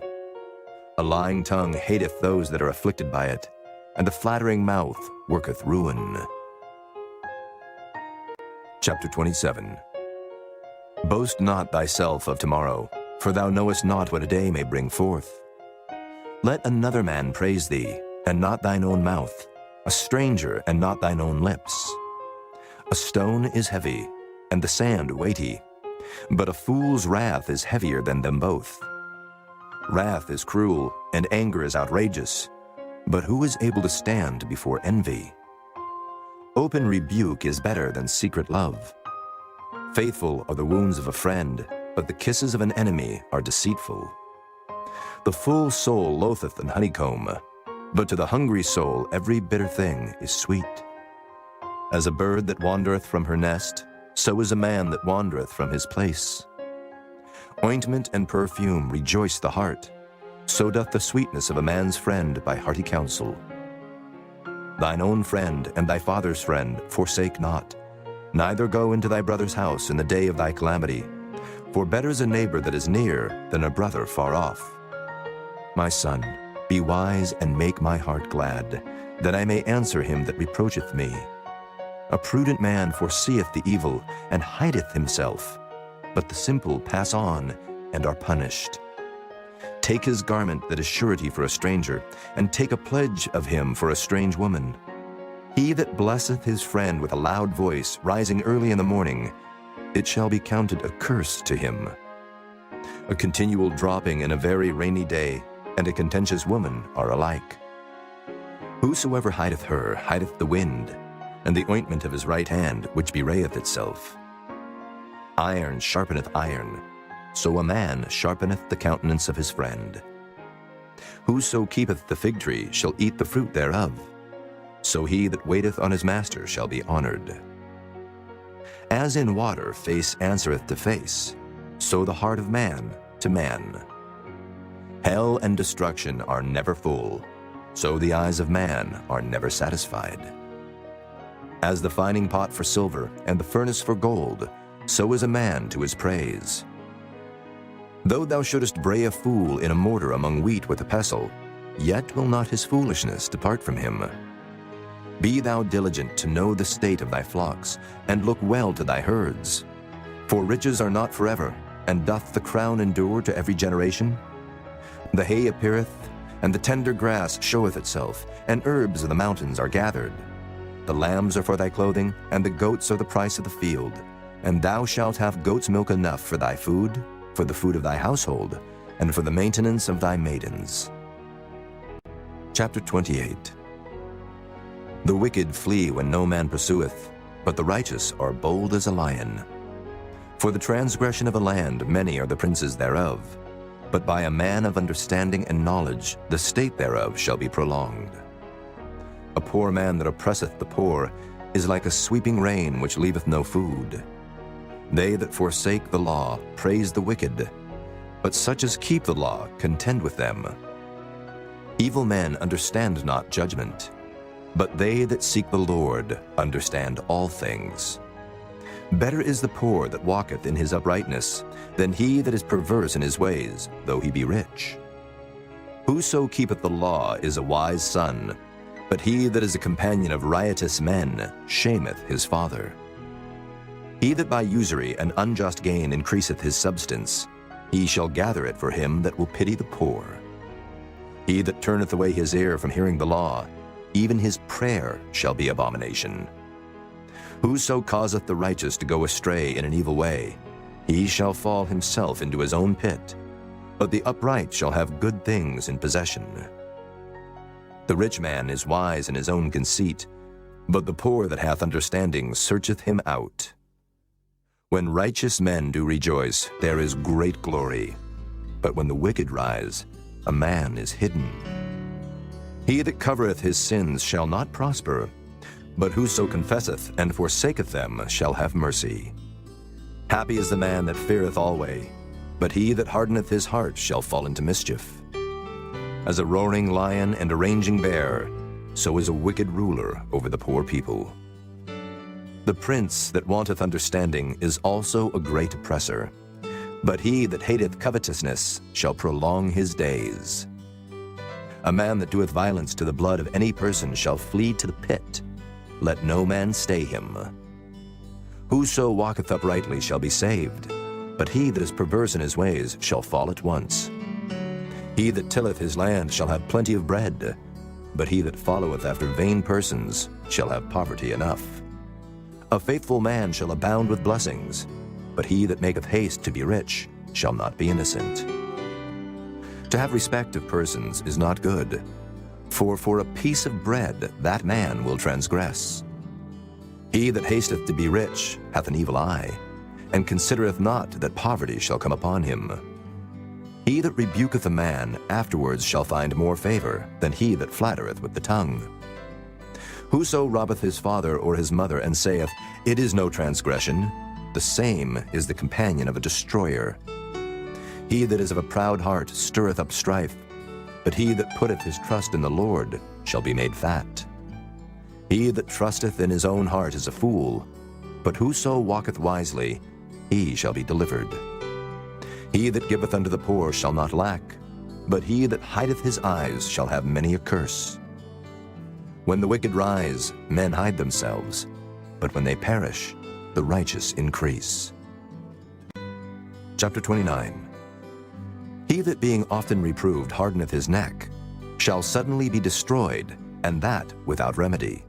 A lying tongue hateth those that are afflicted by it, and a flattering mouth worketh ruin. Chapter 27. Boast not thyself of tomorrow, for thou knowest not what a day may bring forth. Let another man praise thee, and not thine own mouth, a stranger, and not thine own lips. A stone is heavy, and the sand weighty, but a fool's wrath is heavier than them both. Wrath is cruel, and anger is outrageous, but who is able to stand before envy? Open rebuke is better than secret love. Faithful are the wounds of a friend, but the kisses of an enemy are deceitful. The full soul loatheth an honeycomb, but to the hungry soul every bitter thing is sweet. As a bird that wandereth from her nest, so is a man that wandereth from his place. Ointment and perfume rejoice the heart, so doth the sweetness of a man's friend by hearty counsel. Thine own friend and thy father's friend forsake not, neither go into thy brother's house in the day of thy calamity, for better is a neighbor that is near than a brother far off. My son, be wise and make my heart glad, that I may answer him that reproacheth me. A prudent man foreseeth the evil, and hideth himself, but the simple pass on and are punished. Take his garment that is surety for a stranger, and take a pledge of him for a strange woman. He that blesseth his friend with a loud voice, rising early in the morning, it shall be counted a curse to him. A continual dropping in a very rainy day, and a contentious woman are alike. Whosoever hideth her hideth the wind, and the ointment of his right hand which bewrayeth itself. Iron sharpeneth iron, so a man sharpeneth the countenance of his friend. Whoso keepeth the fig tree shall eat the fruit thereof, so he that waiteth on his master shall be honored. As in water face answereth to face, so the heart of man to man. Hell and destruction are never full, so the eyes of man are never satisfied. As the fining pot for silver and the furnace for gold, so is a man to his praise. Though thou shouldest bray a fool in a mortar among wheat with a pestle, yet will not his foolishness depart from him. Be thou diligent to know the state of thy flocks, and look well to thy herds. For riches are not forever, and doth the crown endure to every generation? The hay appeareth, and the tender grass showeth itself, and herbs of the mountains are gathered. The lambs are for thy clothing, and the goats are the price of the field. And thou shalt have goat's milk enough for thy food, for the food of thy household, and for the maintenance of thy maidens. Chapter 28. The wicked flee when no man pursueth, but the righteous are bold as a lion. For the transgression of a land many are the princes thereof, but by a man of understanding and knowledge the state thereof shall be prolonged. A poor man that oppresseth the poor is like a sweeping rain which leaveth no food. They that forsake the law praise the wicked, but such as keep the law contend with them. Evil men understand not judgment, but they that seek the Lord understand all things. Better is the poor that walketh in his uprightness than he that is perverse in his ways, though he be rich. Whoso keepeth the law is a wise son, but he that is a companion of riotous men shameth his father. He that by usury and unjust gain increaseth his substance, he shall gather it for him that will pity the poor. He that turneth away his ear from hearing the law, even his prayer shall be abomination. Whoso causeth the righteous to go astray in an evil way, he shall fall himself into his own pit, but the upright shall have good things in possession. The rich man is wise in his own conceit, but the poor that hath understanding searcheth him out. When righteous men do rejoice, there is great glory. But when the wicked rise, a man is hidden. He that covereth his sins shall not prosper, but whoso confesseth and forsaketh them shall have mercy. Happy is the man that feareth always, but he that hardeneth his heart shall fall into mischief. As a roaring lion and a raging bear, so is a wicked ruler over the poor people. The prince that wanteth understanding is also a great oppressor, but he that hateth covetousness shall prolong his days. A man that doeth violence to the blood of any person shall flee to the pit. Let no man stay him. Whoso walketh uprightly shall be saved, but he that is perverse in his ways shall fall at once. He that tilleth his land shall have plenty of bread, but he that followeth after vain persons shall have poverty enough. A faithful man shall abound with blessings, but he that maketh haste to be rich shall not be innocent. To have respect of persons is not good, for a piece of bread that man will transgress. He that hasteth to be rich hath an evil eye, and considereth not that poverty shall come upon him. He that rebuketh a man afterwards shall find more favor than he that flattereth with the tongue. Whoso robbeth his father or his mother, and saith, It is no transgression, the same is the companion of a destroyer. He that is of a proud heart stirreth up strife, but he that putteth his trust in the Lord shall be made fat. He that trusteth in his own heart is a fool, but whoso walketh wisely, he shall be delivered. He that giveth unto the poor shall not lack, but he that hideth his eyes shall have many a curse. When the wicked rise, men hide themselves, but when they perish, the righteous increase. Chapter 29. He that being often reproved hardeneth his neck shall suddenly be destroyed, and that without remedy.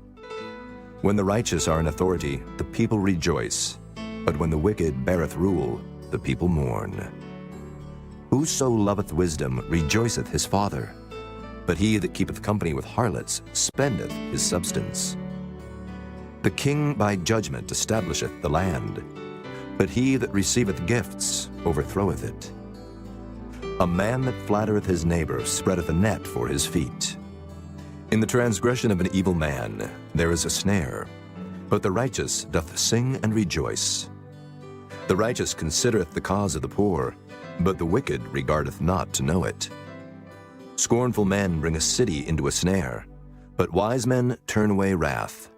When the righteous are in authority, the people rejoice, but when the wicked beareth rule, the people mourn. Whoso loveth wisdom rejoiceth his father, but he that keepeth company with harlots spendeth his substance. The king by judgment establisheth the land, but he that receiveth gifts overthroweth it. A man that flattereth his neighbor spreadeth a net for his feet. In the transgression of an evil man there is a snare, but the righteous doth sing and rejoice. The righteous considereth the cause of the poor, but the wicked regardeth not to know it. Scornful men bring a city into a snare, but wise men turn away wrath.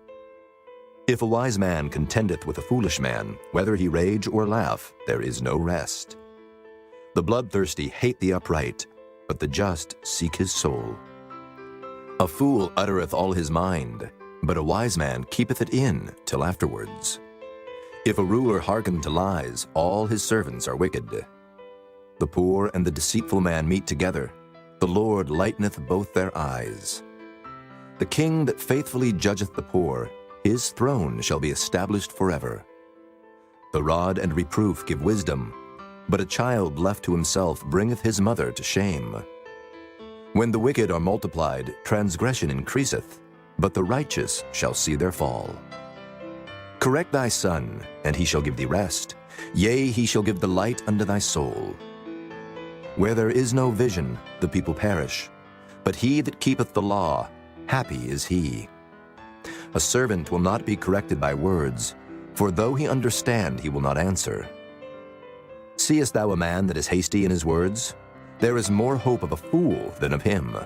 If a wise man contendeth with a foolish man, whether he rage or laugh, there is no rest. The bloodthirsty hate the upright, but the just seek his soul. A fool uttereth all his mind, but a wise man keepeth it in till afterwards. If a ruler hearken to lies, all his servants are wicked. The poor and the deceitful man meet together. The Lord lighteneth both their eyes. The king that faithfully judgeth the poor, his throne shall be established forever. The rod and reproof give wisdom, but a child left to himself bringeth his mother to shame. When the wicked are multiplied, transgression increaseth, but the righteous shall see their fall. Correct thy son, and he shall give thee rest. Yea, he shall give the light unto thy soul. Where there is no vision, the people perish, but he that keepeth the law, happy is he. A servant will not be corrected by words, for though he understand, he will not answer. Seest thou a man that is hasty in his words? There is more hope of a fool than of him.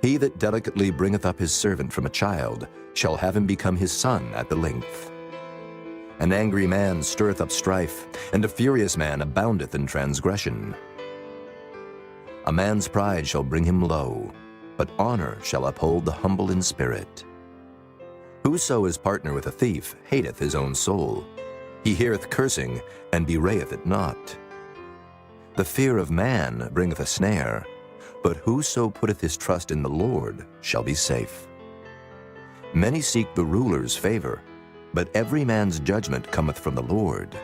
He that delicately bringeth up his servant from a child shall have him become his son at the length. An angry man stirreth up strife, and a furious man aboundeth in transgression. A man's pride shall bring him low, but honor shall uphold the humble in spirit. Whoso is partner with a thief hateth his own soul. He heareth cursing, and bewrayeth it not. The fear of man bringeth a snare, but whoso putteth his trust in the Lord shall be safe. Many seek the ruler's favor, but every man's judgment cometh from the Lord.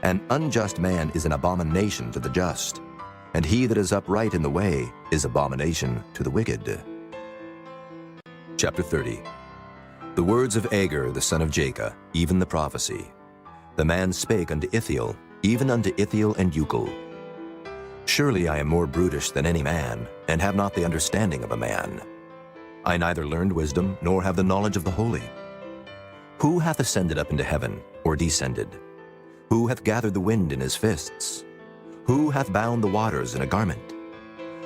An unjust man is an abomination to the just, and he that is upright in the way is abomination to the wicked. Chapter 30. The words of Agur the son of Jacob, even the prophecy. The man spake unto Ithiel, even unto Ithiel and Euchel. Surely I am more brutish than any man, and have not the understanding of a man. I neither learned wisdom, nor have the knowledge of the holy. Who hath ascended up into heaven, or descended? Who hath gathered the wind in his fists? Who hath bound the waters in a garment?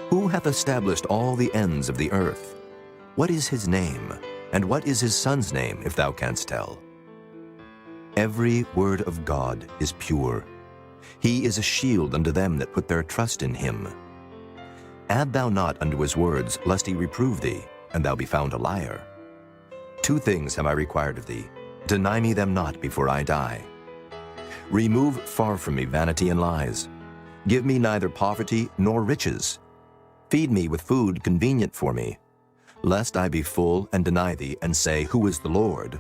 Who hath established all the ends of the earth? What is his name, and what is his son's name, if thou canst tell? Every word of God is pure. He is a shield unto them that put their trust in him. Add thou not unto his words, lest he reprove thee, and thou be found a liar. 2 things have I required of thee. Deny me them not before I die. Remove far from me vanity and lies. Give me neither poverty nor riches. Feed me with food convenient for me, lest I be full and deny thee, and say, Who is the Lord?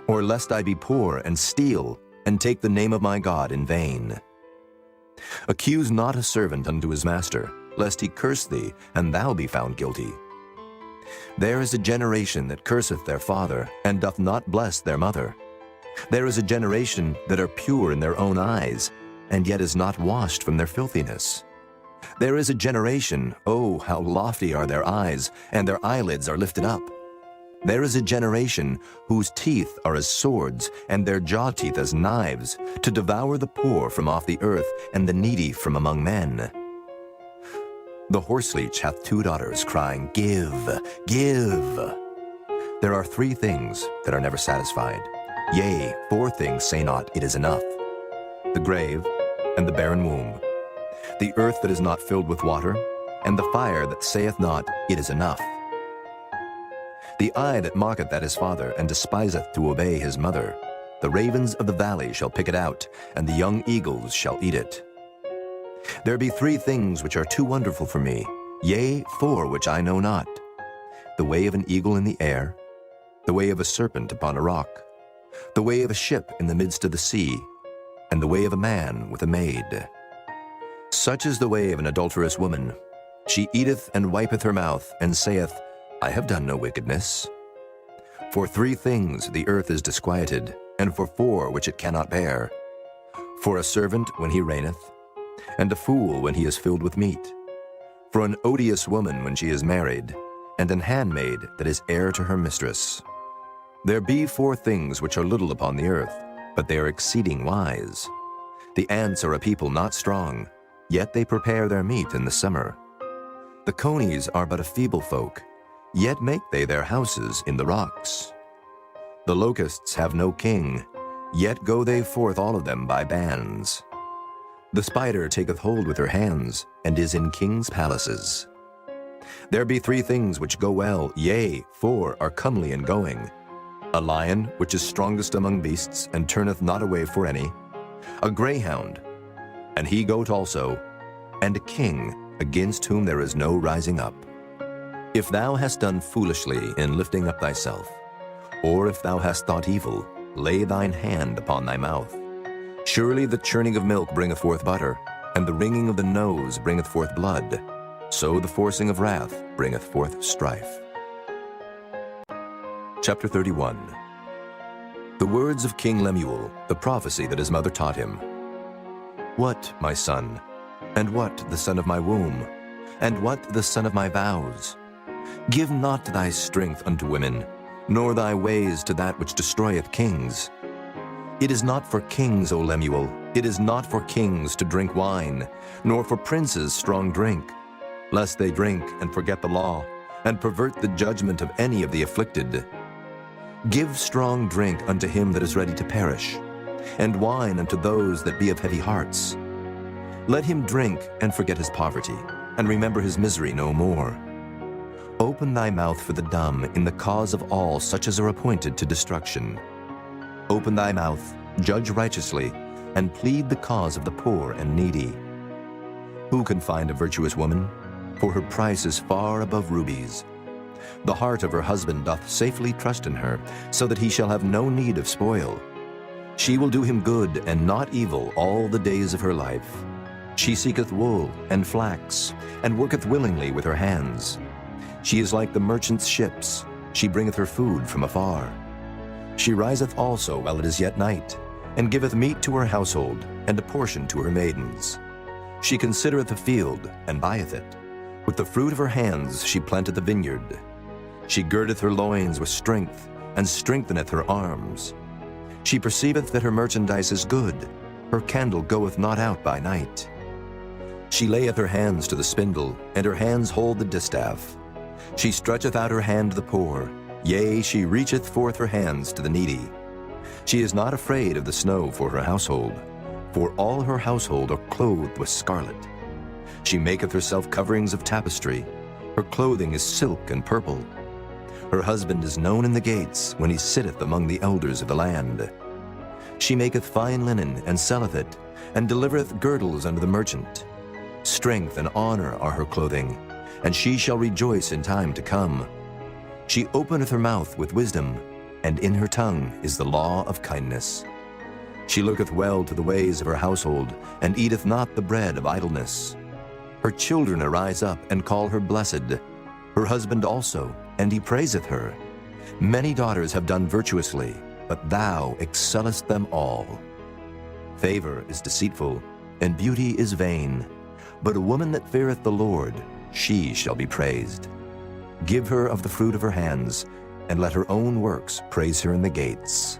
Or lest I be poor and steal, and take the name of my God in vain. Accuse not a servant unto his master, lest he curse thee, and thou be found guilty. There is a generation that curseth their father, and doth not bless their mother. There is a generation that are pure in their own eyes, and yet is not washed from their filthiness. There is a generation, oh, how lofty are their eyes, and their eyelids are lifted up. There is a generation whose teeth are as swords, and their jaw teeth as knives, to devour the poor from off the earth, and the needy from among men. The horseleech hath 2 daughters, crying, Give, give. There are 3 things that are never satisfied. Yea, 4 things say not, It is enough. The grave, and the barren womb, the earth that is not filled with water, and the fire that saith not, It is enough. The eye that mocketh at his father, and despiseth to obey his mother, the ravens of the valley shall pick it out, and the young eagles shall eat it. There be 3 things which are too wonderful for me, yea, 4 which I know not. The way of an eagle in the air, the way of a serpent upon a rock, the way of a ship in the midst of the sea, and the way of a man with a maid. Such is the way of an adulterous woman. She eateth and wipeth her mouth, and saith, I have done no wickedness. For 3 things the earth is disquieted, and for 4 which it cannot bear. For a servant when he reigneth, and a fool when he is filled with meat. For an odious woman when she is married, and an handmaid that is heir to her mistress. There be 4 things which are little upon the earth, but they are exceeding wise. The ants are a people not strong, yet they prepare their meat in the summer. The conies are but a feeble folk, yet make they their houses in the rocks. The locusts have no king, yet go they forth all of them by bands. The spider taketh hold with her hands, and is in kings' palaces. There be 3 things which go well, yea, 4 are comely in going. A lion, which is strongest among beasts, and turneth not away for any. A greyhound, an he-goat also, and a king, against whom there is no rising up. If thou hast done foolishly in lifting up thyself, or if thou hast thought evil, lay thine hand upon thy mouth. Surely the churning of milk bringeth forth butter, and the wringing of the nose bringeth forth blood. So the forcing of wrath bringeth forth strife. Chapter 31. The words of King Lemuel, the prophecy that his mother taught him. What, my son, and what the son of my womb, and what the son of my vows? Give not thy strength unto women, nor thy ways to that which destroyeth kings. It is not for kings, O Lemuel, it is not for kings to drink wine, nor for princes strong drink, lest they drink and forget the law, and pervert the judgment of any of the afflicted. Give strong drink unto him that is ready to perish, and wine unto those that be of heavy hearts. Let him drink and forget his poverty, and remember his misery no more. Open thy mouth for the dumb in the cause of all such as are appointed to destruction. Open thy mouth, judge righteously, and plead the cause of the poor and needy. Who can find a virtuous woman? For her price is far above rubies. The heart of her husband doth safely trust in her, so that he shall have no need of spoil. She will do him good and not evil all the days of her life. She seeketh wool and flax, and worketh willingly with her hands. She is like the merchant's ships. She bringeth her food from afar. She riseth also while it is yet night, and giveth meat to her household, and a portion to her maidens. She considereth the field, and buyeth it. With the fruit of her hands she planteth the vineyard. She girdeth her loins with strength, and strengtheneth her arms. She perceiveth that her merchandise is good, her candle goeth not out by night. She layeth her hands to the spindle, and her hands hold the distaff. She stretcheth out her hand to the poor, yea, she reacheth forth her hands to the needy. She is not afraid of the snow for her household, for all her household are clothed with scarlet. She maketh herself coverings of tapestry, her clothing is silk and purple. Her husband is known in the gates, when he sitteth among the elders of the land. She maketh fine linen, and selleth it, and delivereth girdles unto the merchant. Strength and honor are her clothing, and she shall rejoice in time to come. She openeth her mouth with wisdom, and in her tongue is the law of kindness. She looketh well to the ways of her household, and eateth not the bread of idleness. Her children arise up and call her blessed, her husband also, and he praiseth her. Many daughters have done virtuously, but thou excellest them all. Favor is deceitful, and beauty is vain, but a woman that feareth the Lord, she shall be praised. Give her of the fruit of her hands, and let her own works praise her in the gates.